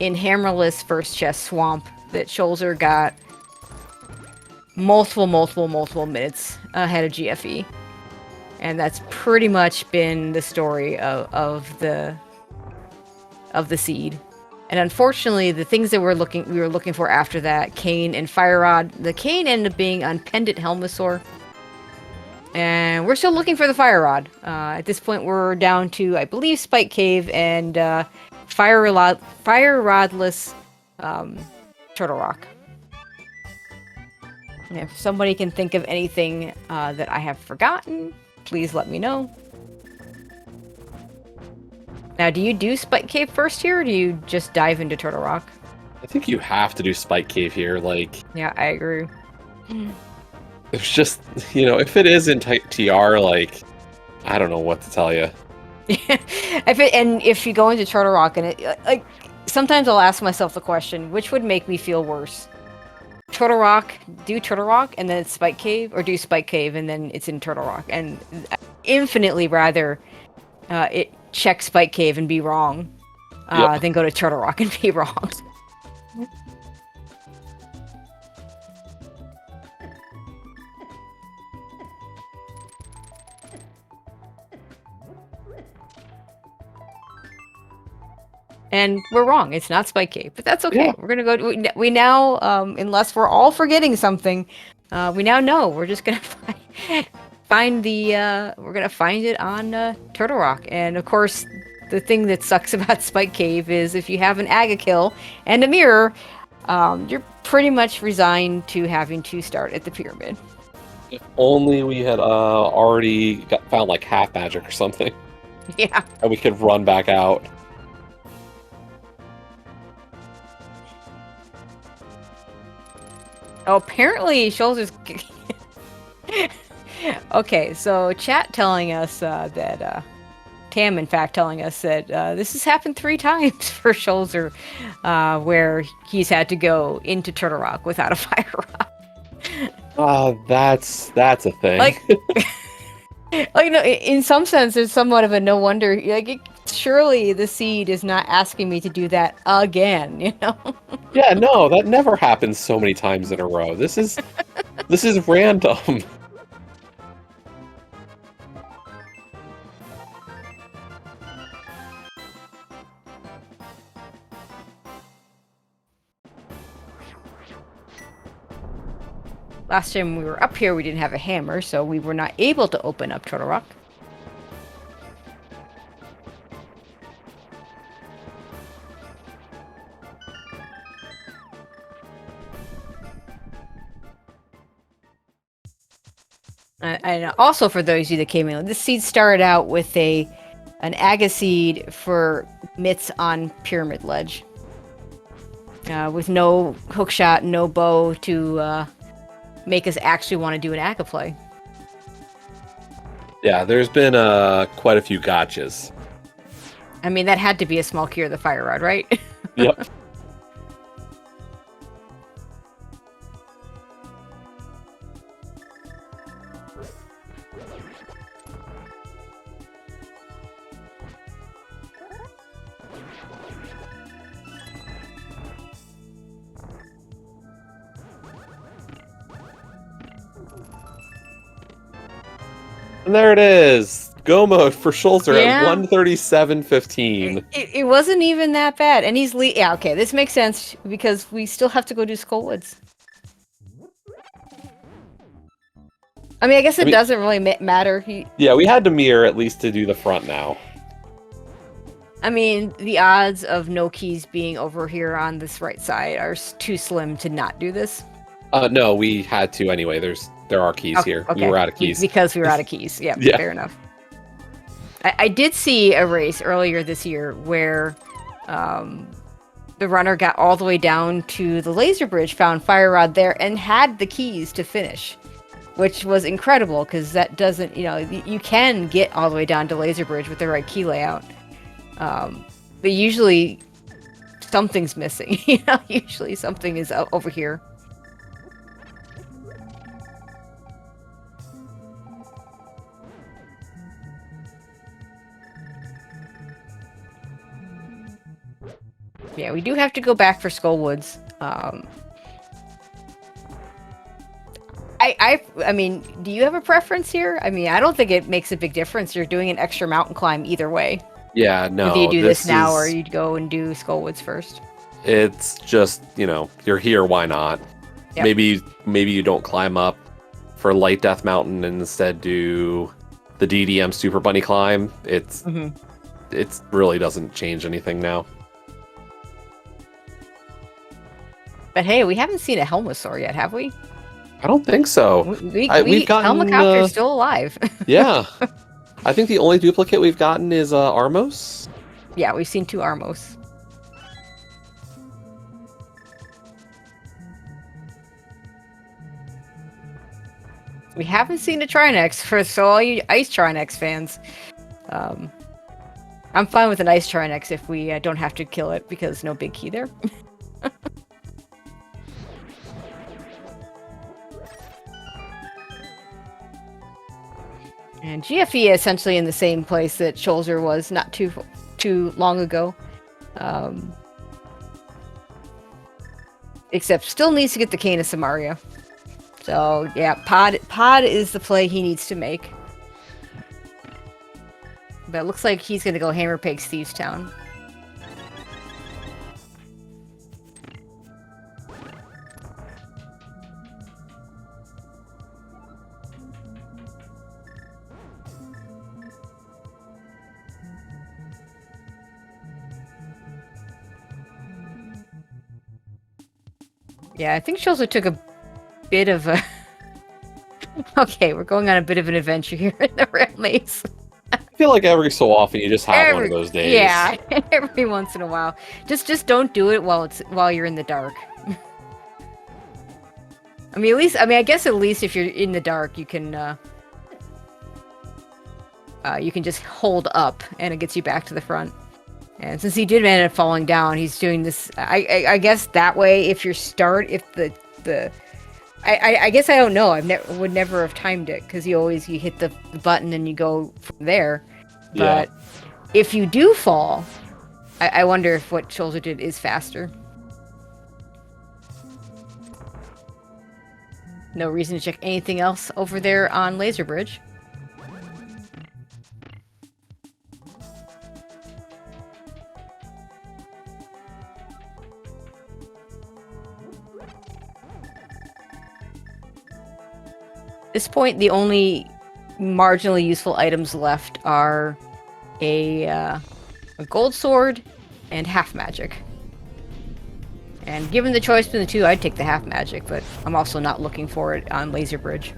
in Hammerless First Chest Swamp that Schulzer got multiple minutes ahead of GFE. And that's pretty much been the story of the seed. And unfortunately, the things that we were looking for after that, Cane and Fire Rod, the Cane ended up being on Pendant Helmosaur. And we're still looking for the Fire Rod. At this point, we're down to, I believe, Spike Cave and Fire Rodless Turtle Rock. And if somebody can think of anything that I have forgotten, please let me know. Now, do you do Spike Cave first here, or do you just dive into Turtle Rock? I think you have to do Spike Cave here. Like, yeah, I agree. It's just, if it is in TR, like, I don't know what to tell you. If you go into Turtle Rock and sometimes I'll ask myself the question, which would make me feel worse? Turtle Rock, do Turtle Rock, and then it's Spike Cave, or do Spike Cave and then it's in Turtle Rock? And infinitely rather it check Spike Cave and be wrong than go to Turtle Rock and be wrong. And we're wrong. It's not Spike Cave, but that's okay. Yeah. We're gonna go. We now, unless we're all forgetting something, we now know. We're just gonna find the. We're gonna find it on Turtle Rock, and of course, the thing that sucks about Spike Cave is if you have an Agakill and a mirror, you're pretty much resigned to having to start at the pyramid. If only we had already found like half magic or something. Yeah. And we could run back out. Oh, apparently Schulzer's... Okay, so chat telling us that... Tam, in fact, telling us that this has happened 3 times for Schulzer, where he's had to go into Turtle Rock without a Fire Rod. That's a thing. Like, in some sense, there's somewhat of a no wonder. Surely the seed is not asking me to do that again, Yeah, no, that never happens so many times in a row. This is random. Last time we were up here, we didn't have a hammer, so we were not able to open up Turtle Rock. And also for those of you that came in, this seed started out with an Aga seed for mitts on Pyramid Ledge. With no hookshot, no bow to make us actually want to do an Aga play. Yeah, there's been quite a few gotchas. I mean, that had to be a small cure of the Fire Rod, right? Yep. And there it is. Go mode for Schulzer at 137.15. It wasn't even that bad. And he's yeah, okay, this makes sense because we still have to go do Skullwoods. I mean, I guess it doesn't really matter. Yeah, we had to mirror at least to do the front now. I mean, the odds of no keys being over here on this right side are too slim to not do this. No, we had to anyway. There are keys here. Okay. We were out of keys. Because we were out of keys. Yeah, fair enough. I did see a race earlier this year where the runner got all the way down to the laser bridge, found Fire Rod there, and had the keys to finish, which was incredible because that doesn't, you can get all the way down to laser bridge with the right key layout. But usually something's missing. Usually something is over here. Yeah, we do have to go back for Skullwoods. I mean, do you have a preference here? I mean, I don't think it makes a big difference. You're doing an extra mountain climb either way. Yeah, no. Whether you do this now or you'd go and do Skullwoods first. It's just, you're here, why not? Yep. Maybe you don't climb up for Light Death Mountain and instead do the DDM Super Bunny climb. It really doesn't change anything now. But hey, we haven't seen a Helmosaur yet, have we? I don't think so. We've gotten Helmacopter's still alive. Yeah. I think the only duplicate we've gotten is Armos. Yeah, we've seen 2 Armos. We haven't seen a Trinex, so all you Ice Trinex fans. I'm fine with an Ice Trinex if we don't have to kill it, because no big key there. And GFE is essentially in the same place that Schulzer was not too long ago. Except still needs to get the Cane of Samaria. So yeah, Pod is the play he needs to make. But it looks like he's gonna go Hammer Peg Thieves Town. Yeah, I think she also took a bit of a... Okay, we're going on a bit of an adventure here in the rail maze. I feel like every so often you just have one of those days. Yeah, every once in a while. Just don't do it while you're in the dark. I guess at least if you're in the dark, you can just hold up and it gets you back to the front. And since he did end up falling down, he's doing this. I guess that way, if I guess I don't know. Would never have timed it because you hit the button and you go from there. But if you do fall, I wonder if what Schulzer did is faster. No reason to check anything else over there on Laser Bridge. At this point, the only marginally useful items left are a gold sword and half magic. And given the choice between the two, I'd take the half magic, but I'm also not looking for it on Laser Bridge.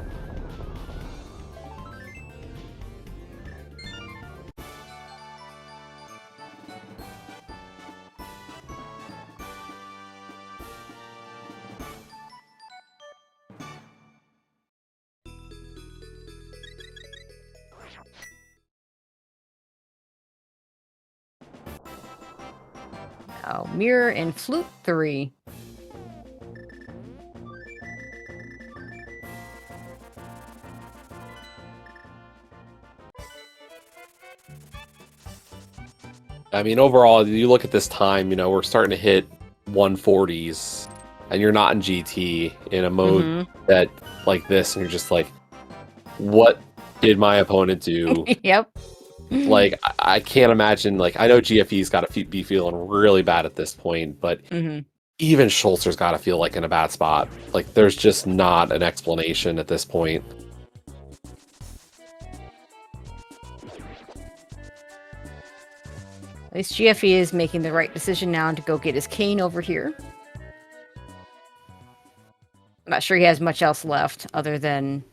Now, Mirror and Flute 3. I mean, overall, you look at this time, we're starting to hit 140s, and you're not in GT in a mode that like this, and you're just like, what did my opponent do? Yep. Like, I can't imagine, like, I know GFE's got to be feeling really bad at this point, but even Schulzer's got to feel like in a bad spot. Like, there's just not an explanation at this point. At least GFE is making the right decision now to go get his cane over here. I'm not sure he has much else left other than...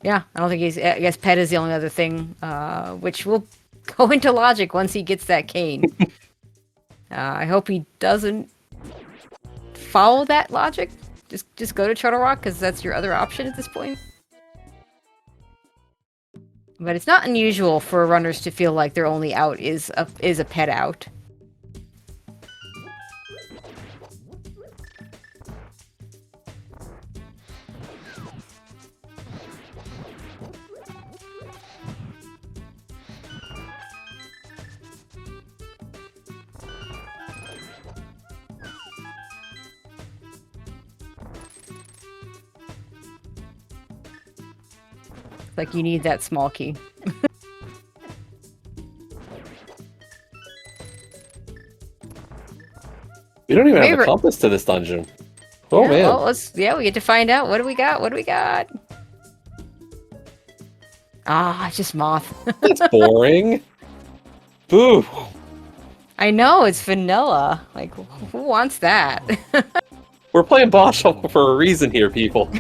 Yeah, I don't think I guess Pet is the only other thing, which will go into logic once he gets that cane. I hope he doesn't follow that logic. Just go to Turtle Rock, because that's your other option at this point. But it's not unusual for runners to feel like their only out is a pet out. like you need that small key. We don't even have a compass to this dungeon. Oh, yeah, man. Well, we get to find out. What do we got? What do we got? Ah, it's just moth. That's boring. Boo. I know, it's vanilla. Like, who wants that? We're playing boss shuffle for a reason here, people.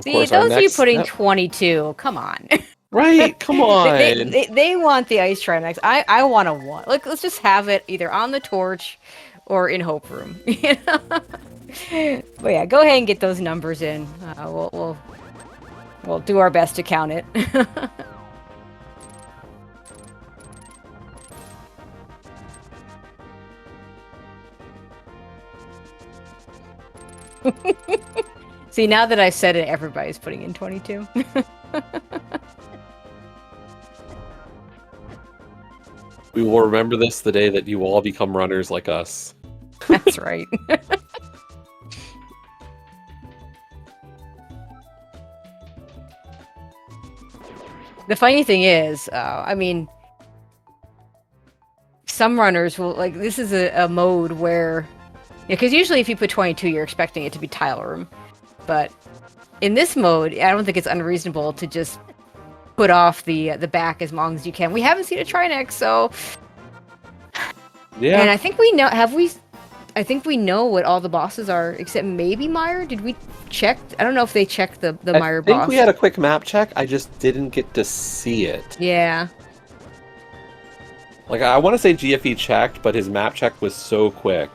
See, those of you putting 22, come on. Right, come on. They want the ice Trinex. I want a 1. Like, let's just have it either on the torch or in Hope Room. You know? But yeah, go ahead and get those numbers in. We'll do our best to count it. See, now that I've said it, everybody's putting in 22. We will remember this the day that you all become runners like us. That's right. The funny thing is, I mean, some runners will, like, this is a mode where, because usually if you put 22, you're expecting it to be tile room. But in this mode, I don't think it's unreasonable to just put off the back as long as you can. We haven't seen a Trinex, so yeah. And I think we know. I think we know what all the bosses are, except maybe Meyer. Did we check? I don't know if they checked the Meyer boss. I think we had a quick map check. I just didn't get to see it. Yeah. Like, I want to say GFE checked, but his map check was so quick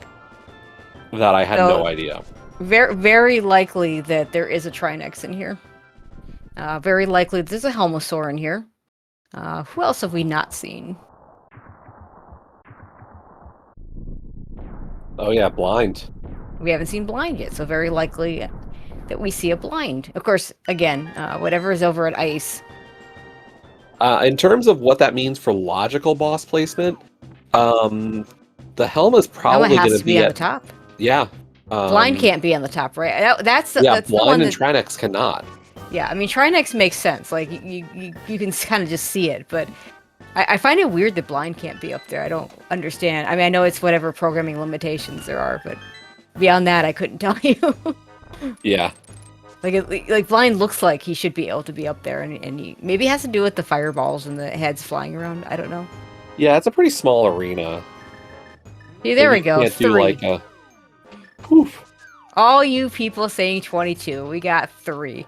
that I had no idea. Very, very likely that there is a Trinex in here. Very likely there's a Helmosaur in here. Who else have we not seen? Oh yeah, blind. We haven't seen blind yet, so very likely that we see a blind. Of course, again, whatever is over at ice. In terms of what that means for logical boss placement, the Helm is probably going to be on the top. Yeah. Blind can't be on the top, right? That's blind the one and Trinex cannot. Yeah, I mean, Trinex makes sense. Like, you can kind of just see it, but I find it weird that blind can't be up there. I don't understand. I mean, I know it's whatever programming limitations there are, but beyond that, I couldn't tell you. Yeah. Like blind looks like he should be able to be up there, and he maybe it has to do with the fireballs and the heads flying around. I don't know. Yeah, it's a pretty small arena. See, there we go. Can't 3. do like a... Oof. All you people saying 22, we got 3.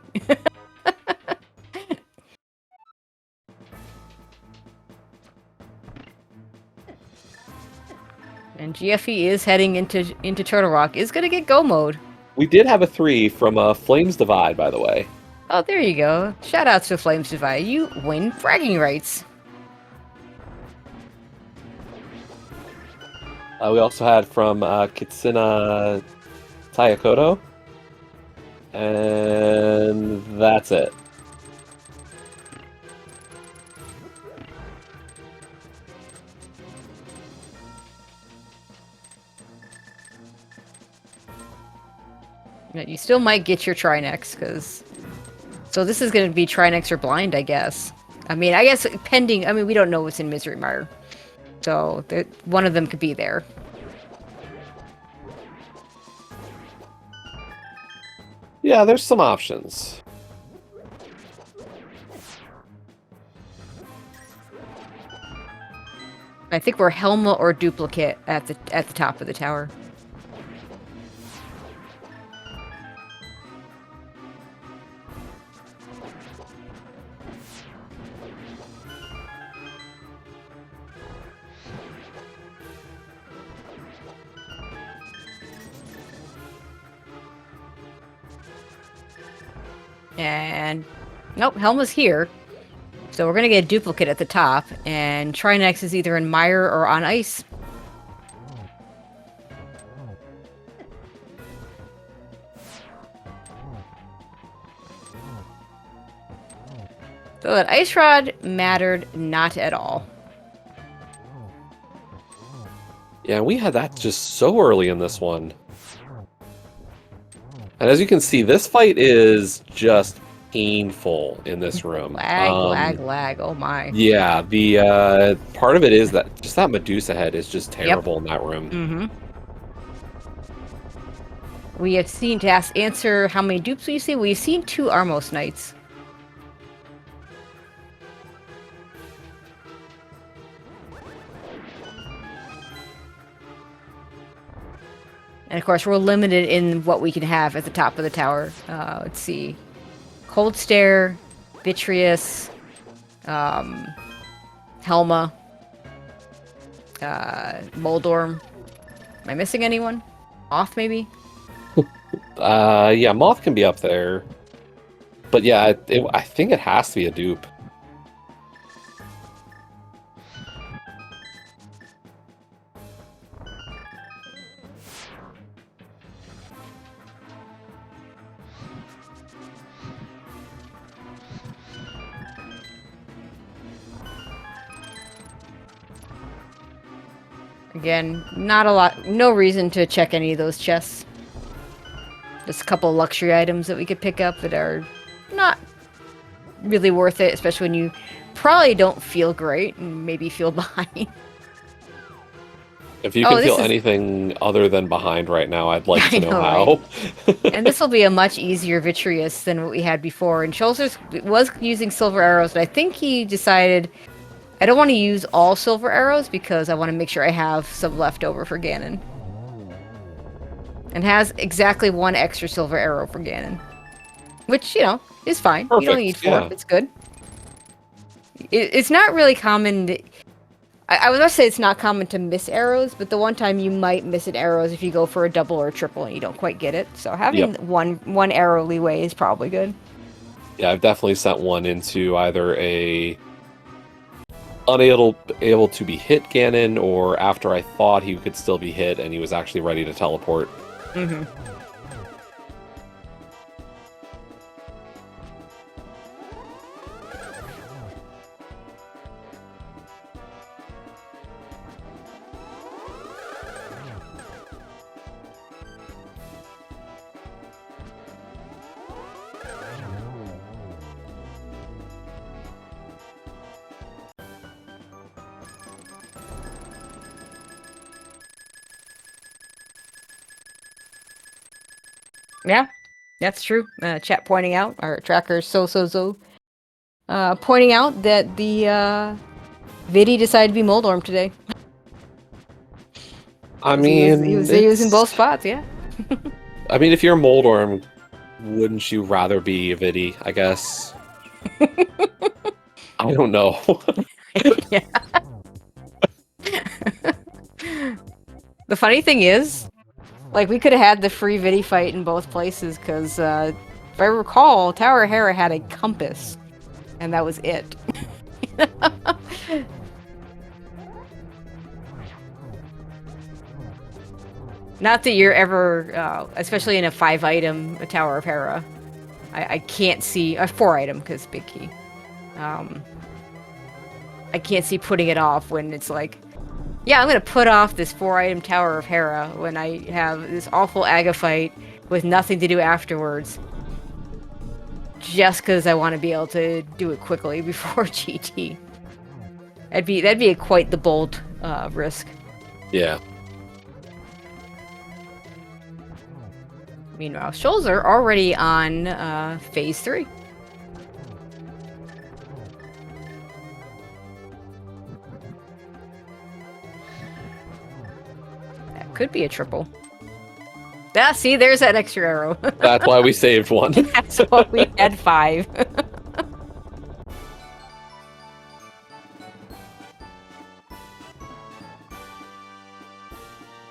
And GFE is heading into Turtle Rock. Is gonna get go mode. We did have a 3 from Flames Divide, by the way. Oh, there you go. Shout out to Flames Divide. You win bragging rights. We also had from Kitsuna Tayakoto. And that's it. You still might get your Trinex, because... So this is going to be Trinex or blind, I guess. I mean, I guess pending... I mean, we don't know what's in Misery Mire. So one of them could be there. Yeah, there's some options. I think we're Helma or Duplicate at the top of the tower. And nope, Helma's here. So we're gonna get a duplicate at the top, and Trinex is either in Mire or on ice. So that ice rod mattered not at all. Yeah, we had that just so early in this one. And as you can see, this fight is just painful in this room. Lag. Oh my. Yeah, the part of it is that just that Medusa head is just terrible in that room. Mm-hmm. We have seen, to answer how many dupes we've seen, we've seen 2 Armos Knights. And of course, we're limited in what we can have at the top of the tower. Let's see. Cold Stare, Vitreous, Helma, Moldorm. Am I missing anyone? Moth, maybe? Yeah, Moth can be up there. But yeah, I think it has to be a dupe. Again, not a lot, no reason to check any of those chests. Just a couple of luxury items that we could pick up that are not really worth it, especially when you probably don't feel great and maybe feel behind. If you can feel anything other than behind right now, I'd like to know how. Right? And this will be a much easier Vitreous than what we had before. And Schulzer was using silver arrows, but I think he decided, I don't want to use all silver arrows because I want to make sure I have some left over for Ganon. And has exactly 1 extra silver arrow for Ganon. Which, you know, is fine. Perfect. You don't need 4. Yeah. It's good. It's not really common. I was going to say it's not common to miss arrows, but the one time you might miss an arrow is if you go for a double or a triple and you don't quite get it. So having one arrow leeway is probably good. Yeah, I've definitely sent one into either a unable to be hit Ganon, or after I thought he could still be hit and he was actually ready to teleport. Mm-hmm. Yeah, that's true. Chat pointing out, our tracker pointing out that the Vidi decided to be Moldorm today. I mean, he was using both spots, yeah. I mean, if you're Moldorm, wouldn't you rather be a Vidi, I guess? I don't know. Yeah. The funny thing is, like, we could have had the free Vidi fight in both places, because, if I recall, Tower of Hera had a compass, and that was it. Not that you're ever, especially in a 5-item Tower of Hera, I can't see, a 4-item, because big key. I can't see putting it off when it's like, yeah, I'm going to put off this 4-item Tower of Hera when I have this awful Aga fight with nothing to do afterwards. Just because I want to be able to do it quickly before GT. That'd be quite the bold risk. Yeah. Meanwhile, Schulzer already on phase 3. Could be a triple. Yeah, see, there's that extra arrow. That's why we saved one. That's why we had 5.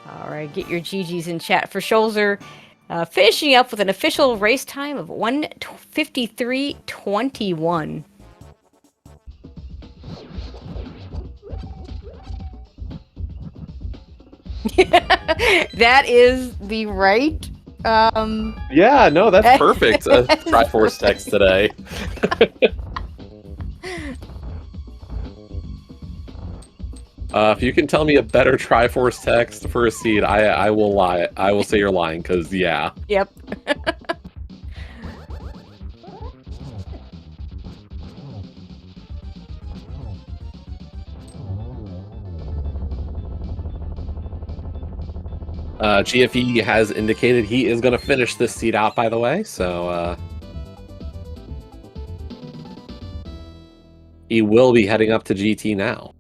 Alright, get your GGs in chat for Schulzer. Finishing up with an official race time of 1:53.21. That is the right. Yeah, no, that's perfect. Triforce text today. If you can tell me a better Triforce text for a seed, I will lie. I will say you're lying, because yeah. Yep. GFE has indicated he is going to finish this seed out, by the way, so he will be heading up to GT now.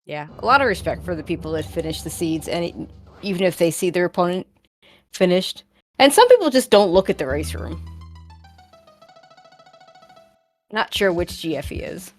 Yeah, a lot of respect for the people that finish the seeds, and even if they see their opponent finished. And some people just don't look at the race room. Not sure which GFE is.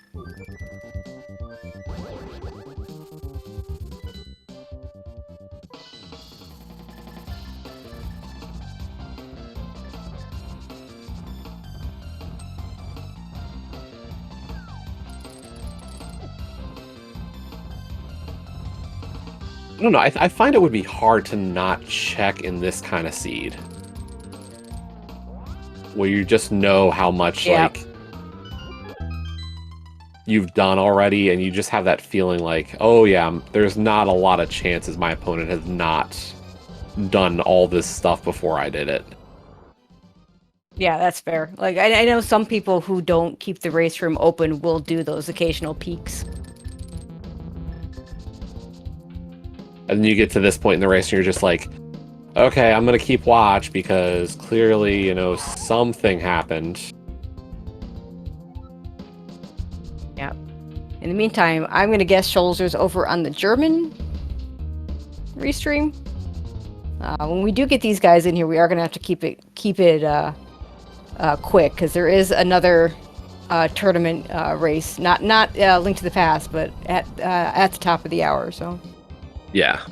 I don't know. I find it would be hard to not check in this kind of seed, where you just know how much like you've done already, and you just have that feeling like, oh yeah, there's not a lot of chances my opponent has not done all this stuff before I did it. Yeah, that's fair. Like I know some people who don't keep the race room open will do those occasional peeks. And then you get to this point in the race and you're just like, okay, I'm going to keep watch because clearly, you know, something happened. Yeah. In the meantime, I'm going to guess Schulzer's over on the German restream. When we do get these guys in here, we are going to have to keep it quick, because there is another tournament race, not Link to the Past, but at the top of the hour. So. Yeah.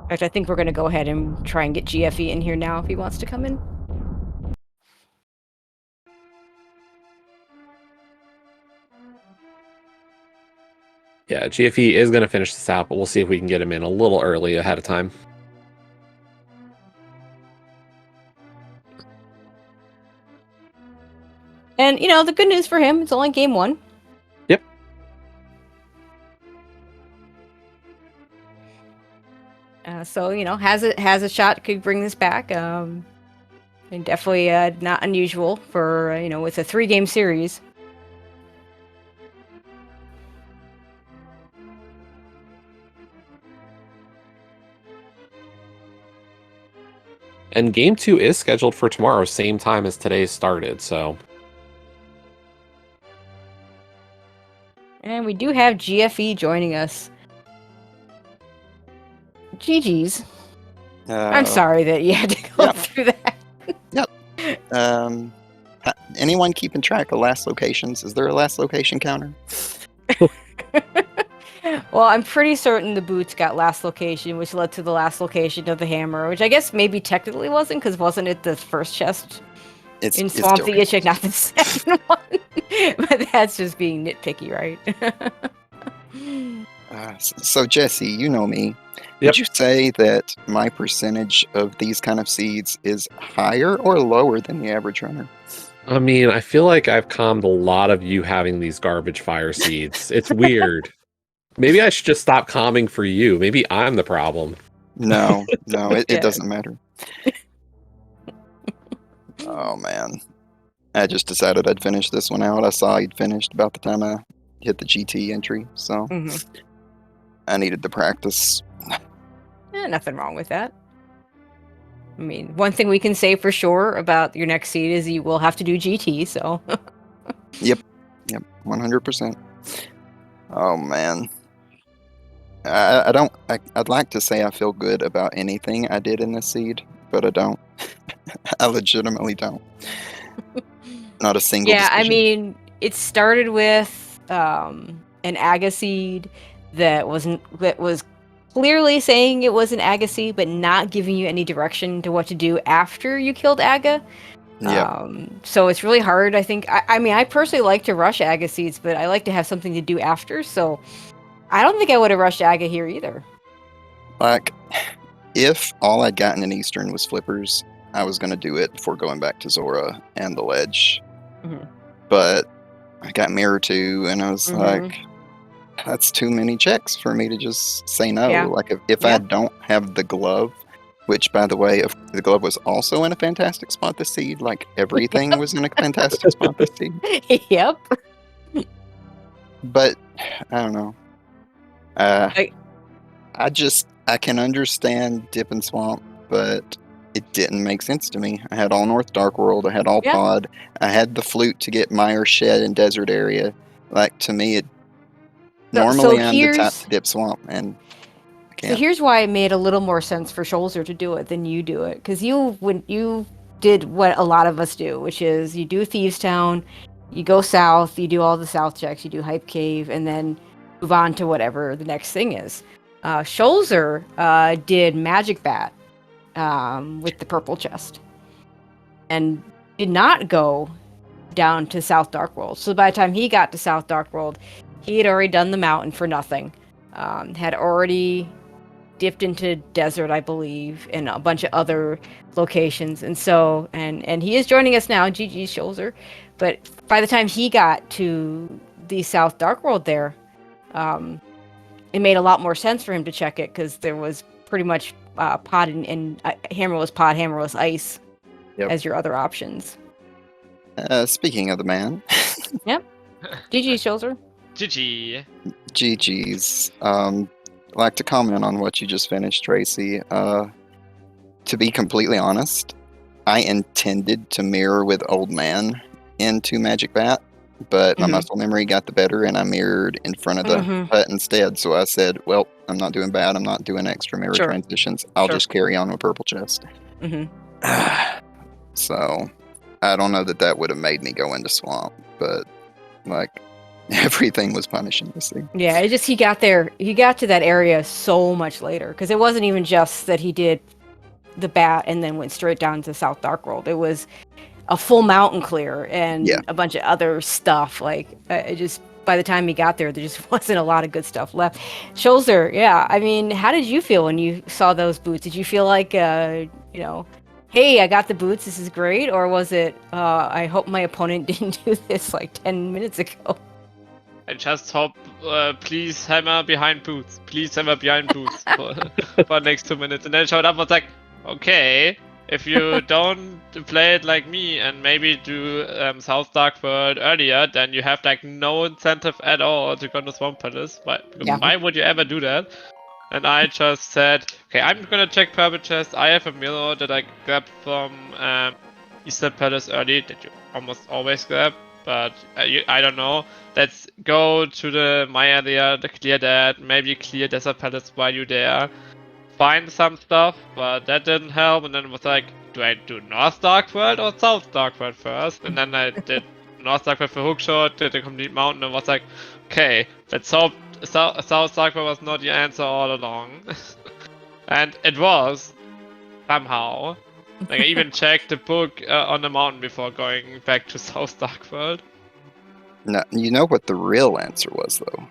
In fact, I think we're going to go ahead and try and get GFE in here now if he wants to come in. Yeah, GFE is going to finish this out, but we'll see if we can get him in a little early ahead of time. And, you know, the good news for him, it's only game 1. Yep. So, you know, has a shot, could bring this back. And definitely not unusual for, you know, with a 3-game series. And game 2 is scheduled for tomorrow, same time as today's started, so. And we do have GFE joining us. GG's. I'm sorry that you had to go through that. Yep. Anyone keeping track of last locations? Is there a last location counter? Well, I'm pretty certain the boots got last location, which led to the last location of the hammer, which I guess maybe technically wasn't it the first chest in Swamp the Itchik, not the second one? But that's just being nitpicky, right? So Jesse, you know me. Yep. Would you say that my percentage of these kind of seeds is higher or lower than the average runner? I mean, I feel like I've calmed a lot of you having these garbage fire seeds. It's weird. Maybe I should just stop calming for you. Maybe I'm the problem. No, it doesn't matter. Oh, man. I just decided I'd finish this one out. I saw he'd finished about the time I hit the GT entry, so I needed to practice. Nothing wrong with that. I mean, one thing we can say for sure about your next seed is you will have to do GT, so. Yep, 100%. Oh, man. I'd like to say I feel good about anything I did in this seed, but I don't. I legitimately don't. Not a single decision. I mean, it started with an Aga seed that was clearly saying it was an Aga seed, but not giving you any direction to what to do after you killed Aga. Yeah. So it's really hard, I think. I mean, I personally like to rush Aga seeds, but I like to have something to do after, so I don't think I would have rushed Aga here either. Like, if all I'd gotten in Eastern was flippers, I was going to do it before going back to Zora and the ledge. Mhm. But I got Mirror 2, and I was Mhm. like, that's too many checks for me to just say no. Yeah. Like, if Yeah. I don't have the glove, which, by the way, if the glove was also in a fantastic spot to seed, like, everything was in a fantastic spot to seed. Yep. But, I don't know. I- I can understand Dip and Swamp, but it didn't make sense to me. I had all North Dark World, I had all Yeah. Pod, I had the flute to get Mire Shed and Desert Area. Like, to me, it normally I'm the type to Dip Swamp, and I So can't. here's why it made a little more sense for Schulzer to do it than you do it, because when you did what a lot of us do, which is you do Thieves Town, you go south, you do all the south checks, you do Hype Cave, and then move on to whatever the next thing is. Schulzer did Magic Bat with the purple chest, and did not go down to South Dark World. So by the time he got to South Dark World, he had already done the mountain for nothing. Had already dipped into desert, I believe, and a bunch of other locations. And so, and he is joining us now, GG Schulzer. But by the time he got to the South Dark World there, it made a lot more sense for him to check it, because there was pretty much pod and hammerless pod, hammerless ice as your other options. Speaking of the man, Yep. GG Schulzer. GG. GG's. Like to comment on what you just finished, Tracy. To be completely honest, I intended to mirror with Old Man into Magic Bat, but my muscle memory got the better, and I mirrored in front of the hut instead. So I said, well, I'm not doing bad. I'm not doing extra mirror transitions. I'll just carry on with Purple Chest. So I don't know that would have made me go into Swamp, but like everything was punishing this thing. Yeah, it just he got to that area so much later, because it wasn't even just that he did the bat and then went straight down to South Dark World. It was a full mountain clear and a bunch of other stuff. Like, it just, by the time he got there just wasn't a lot of good stuff left. Schulzer, yeah, I mean, how did you feel when you saw those boots? Did you feel like, hey, I got the boots, this is great? Or was it, I hope my opponent didn't do this like 10 minutes ago? I just hope, please hammer behind boots. Please hammer behind boots for the next 2 minutes. And then showed up and was like, okay, if you don't play it like me and maybe do South Dark World earlier, then you have like no incentive at all to go to Swamp Palace. Why would you ever do that? And I just said, okay, I'm gonna check Purple Chest. I have a mirror that I grabbed from Eastern Palace early, that you almost always grab, but I don't know. Let's go to my area to clear that, maybe clear Desert Palace while you're there. Find some stuff, but that didn't help, and then it was like, do I do North Dark World or South Dark World first? And then I did North Dark World for hookshot, did the complete mountain, and was like, okay, let's hope South Dark World was not the answer all along. And it was, somehow. Like, I even checked the book on the mountain before going back to South Dark World. No, you know what the real answer was, though?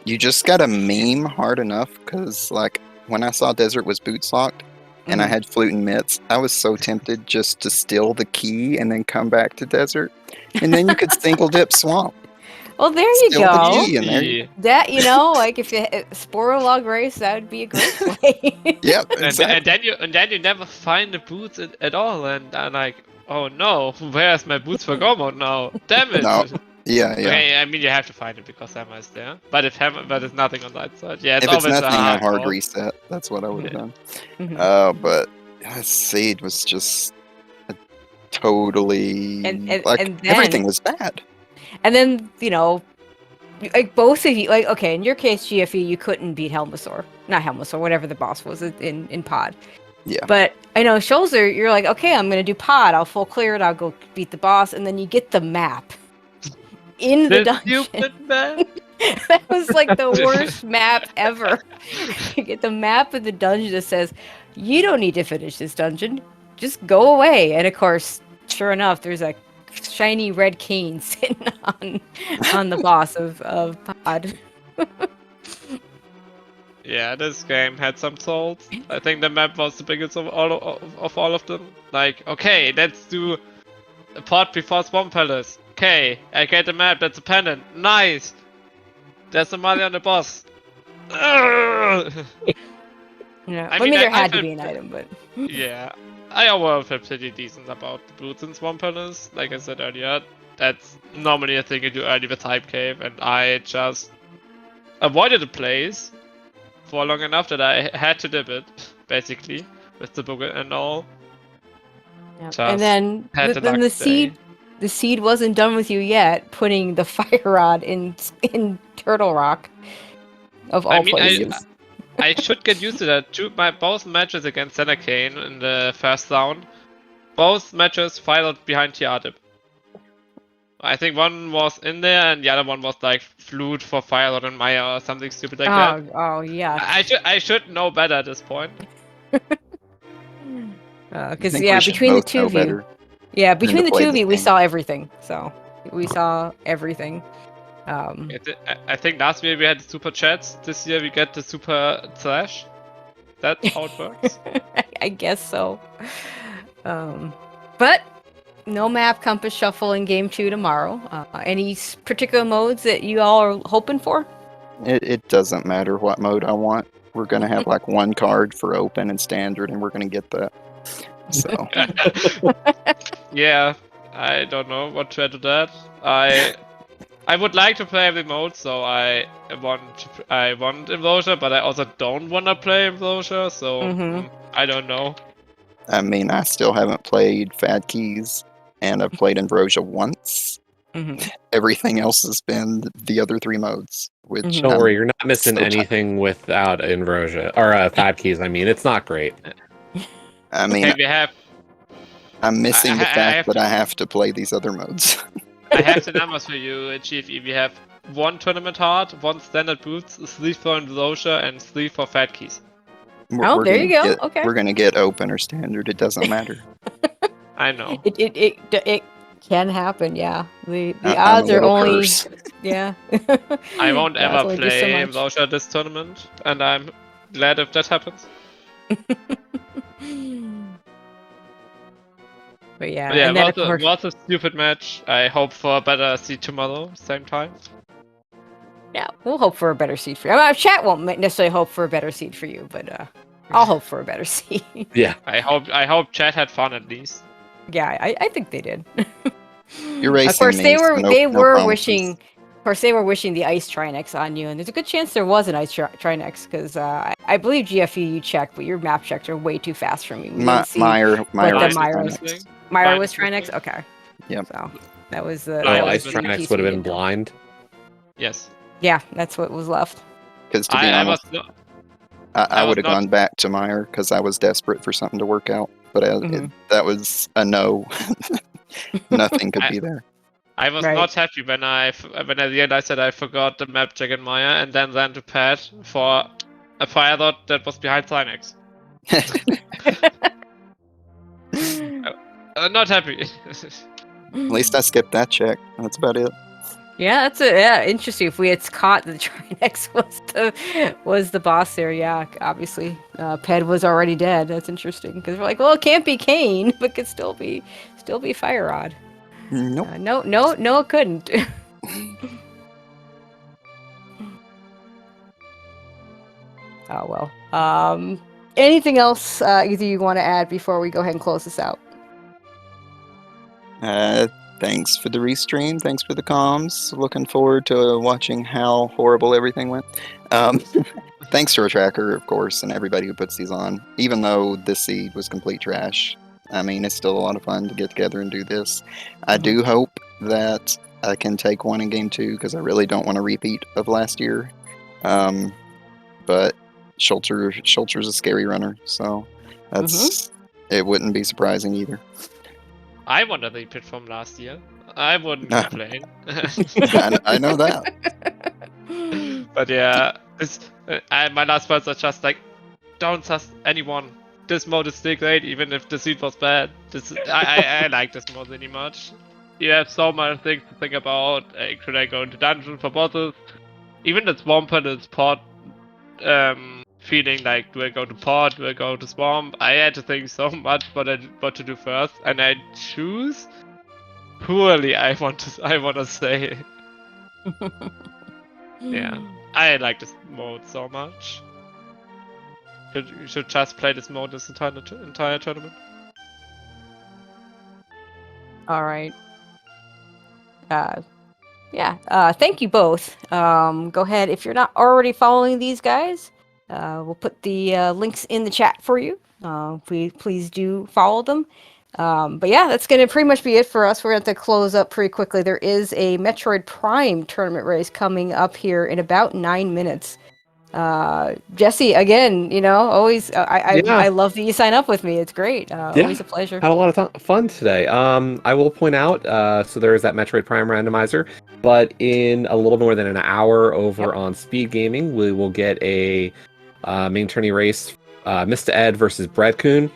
You just gotta meme hard enough, because like when I saw Desert was boots locked and I had flute and mitts, I was so tempted just to steal the key and then come back to Desert, and then you could single dip Swamp. Well, there you Steal go. the key, and there you... That, like if you Sporo log race, that would be a great play. Yep, exactly. And then you never find the boots at all, and I'm like, oh no, where's my boots for Go mode now? Damn it! No. Yeah. Okay, I mean, you have to find it because Hammer is there. But there's nothing on that side. Yeah, it's if it's always nothing, a I hard reset. That's what I would have done. But Seed was just a totally and everything was bad. And then like both of you, like okay, in your case, GFE, you couldn't beat not Helmasaur, whatever the boss was in Pod. Yeah. But I know Schulzer, you're like, okay, I'm gonna do Pod. I'll full clear it. I'll go beat the boss, and then you get the map. In the dungeon. Stupid map. That was like the worst map ever. You get the map of the dungeon that says, you don't need to finish this dungeon. Just go away. And of course, sure enough, there's a shiny red cane sitting on the boss of Pod. Yeah, this game had some souls. I think the map was the biggest of all of them. Like, okay, let's do a pot before Swamp Palace. Okay, I get the map. That's a pendant. Nice. There's some money on the boss. Ugh. Yeah. I I mean, mean, there I had to felt- be an item, but Yeah, I overall feel pretty decent about the boots in Swamp Palace. Like I said earlier, that's normally a thing you do early with Hype Cave, and I just avoided the place for long enough that I had to dip it, basically, with the book and all. yeah. Just And then had the then luck the day. seed wasn't done with you yet. Putting the fire rod in Turtle Rock, of all I mean, places. I should get used to that. Both matches against Kane in the first round, both matches fired behind TR dip. I think one was in there and the other one was like flute for fire and Maya or something stupid like that. Oh yeah. I should know better at this point. I Because think yeah, we should between the both two know of you, better yeah, than between to the play two of this you, we game. saw everything. So we saw everything. I think last year we had the super chats. This year we get the super trash. That's how it works. I guess so. But no map compass shuffle in game 2 tomorrow. Any particular modes that you all are hoping for? It doesn't matter what mode I want. We're gonna have like one card for open and standard, and we're gonna get that. So Yeah, I don't know what to add to that. I would like to play every mode, so I want Enclosure, but I also don't want to play Enclosure, so I don't know. I mean, I still haven't played Fad Keys, and I've played Ambrosia once. Everything else has been the other 3 modes. Which Don't I'm worry, you're not missing so tired. anything without Inversia or Fab Keys. I mean, it's not great. I mean, Okay, we have. I'm missing the I fact have that to- I have to play these other modes. I have the numbers for you, GFE. We have 1 tournament heart, 1 standard boots, 3 for Enclosure, and 3 for Fat Keys. Oh, there you go. Okay. We're gonna get open or standard. It doesn't matter. I know. It can happen. Yeah. The I'm a odds are little only cursed. yeah. I won't Yeah, it's ever only just so play much. Enclosure this tournament, and I'm glad if that happens. But yeah, But yeah, and then it of course, was a stupid match. I hope for a better seed tomorrow, same time. yeah, we'll hope for a better seed for you. I mean, chat won't necessarily hope for a better seed for you, but I'll hope for a better seed. Yeah. I hope chat had fun at least. Yeah, I think they did. You're racing Of course, me, they so were no- they no were promises. wishing. Of course, they were wishing the ice Trinex on you, and there's a good chance there was an ice Trinex because I believe GFE you checked, but your map checks are way too fast for me. We didn't see Meyer what the was Myra next. was. Myra Mine was is Trinex. missing. Okay. Yep. So that was the. Oh, that was Ice the Trinex piece would we have been didn't know. blind. Yes. Yeah, that's what was left. Because to be I was honest, not. I I was would have not- gone back to Meyer because I was desperate for something to work out. But Mhm. that was a no. Nothing could be there. I was Right. not happy when I realized that I forgot the map check in Maya and then ran to pad for a fire dot that was behind Cynex. Not happy. At least I skipped that check. That's about it. Yeah, that's interesting. If we had caught the Trinex was the boss there, yeah, obviously, Ped was already dead. That's interesting because we're like, well, it can't be Kane, but could still be Fire Rod. Nope. No, it couldn't. Oh well. Anything else either you want to add before we go ahead and close this out? Thanks for the restream. Thanks for the comms. Looking forward to watching how horrible everything went. Thanks to our tracker, of course, and everybody who puts these on. Even though this seed was complete trash, I mean, it's still a lot of fun to get together and do this. I do hope that I can take one in game 2 because I really don't want a repeat of last year. But Schulzer's a scary runner, so that's it. Wouldn't be surprising either. I want a repeat from last year. I wouldn't complain. I know that. But yeah, my last words are just like, don't trust anyone. This mode is still great, even if the seed was bad. I like this mode really much. You have so many things to think about. Should I go into dungeon for bosses? Even the Swamp Palace pot feeling like, do I go to pod, do I go to swamp? I had to think so much what to do first, and I choose poorly. I want to say, yeah, I like this mode so much. You should just play this mode this entire tournament. All right. Thank you both. Go ahead if you're not already following these guys. We'll put the links in the chat for you. Please do follow them. But yeah, that's going to pretty much be it for us. We're going to have to close up pretty quickly. There is a Metroid Prime tournament race coming up here in about 9 minutes. Jesse, again, always I love that you sign up with me. It's great. Always a pleasure. Had a lot of fun today. I will point out, so there is that Metroid Prime randomizer, but in a little more than an hour over on SpeedGaming, we will get a main tourney race, Mr. Ed versus Breadcoon.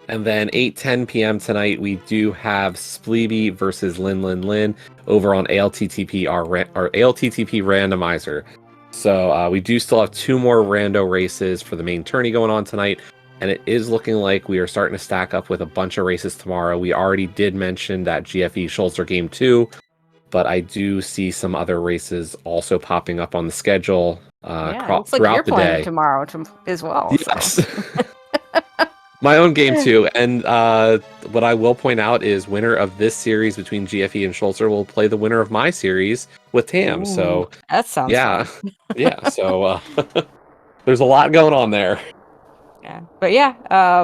And then 8:10 p.m. tonight, we do have Spleeby versus Lin over on ALTTPR or ALTTP randomizer. So we do still have 2 more rando races for the main tourney going on tonight, and it is looking like we are starting to stack up with a bunch of races tomorrow. We already did mention that GFE Schulzer Game 2, but I do see some other races also popping up on the schedule looks throughout like you're the playing day. tomorrow as well. Yes. So. My own game too, and what I will point out is winner of this series between GFE and Schulzer will play the winner of my series with Tam. Ooh, so that sounds fun. yeah. So there's a lot going on there. Yeah,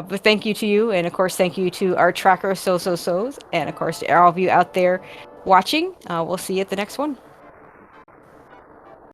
but thank you to you, and of course thank you to our tracker so's, and of course to all of you out there watching. We'll see you at the next one.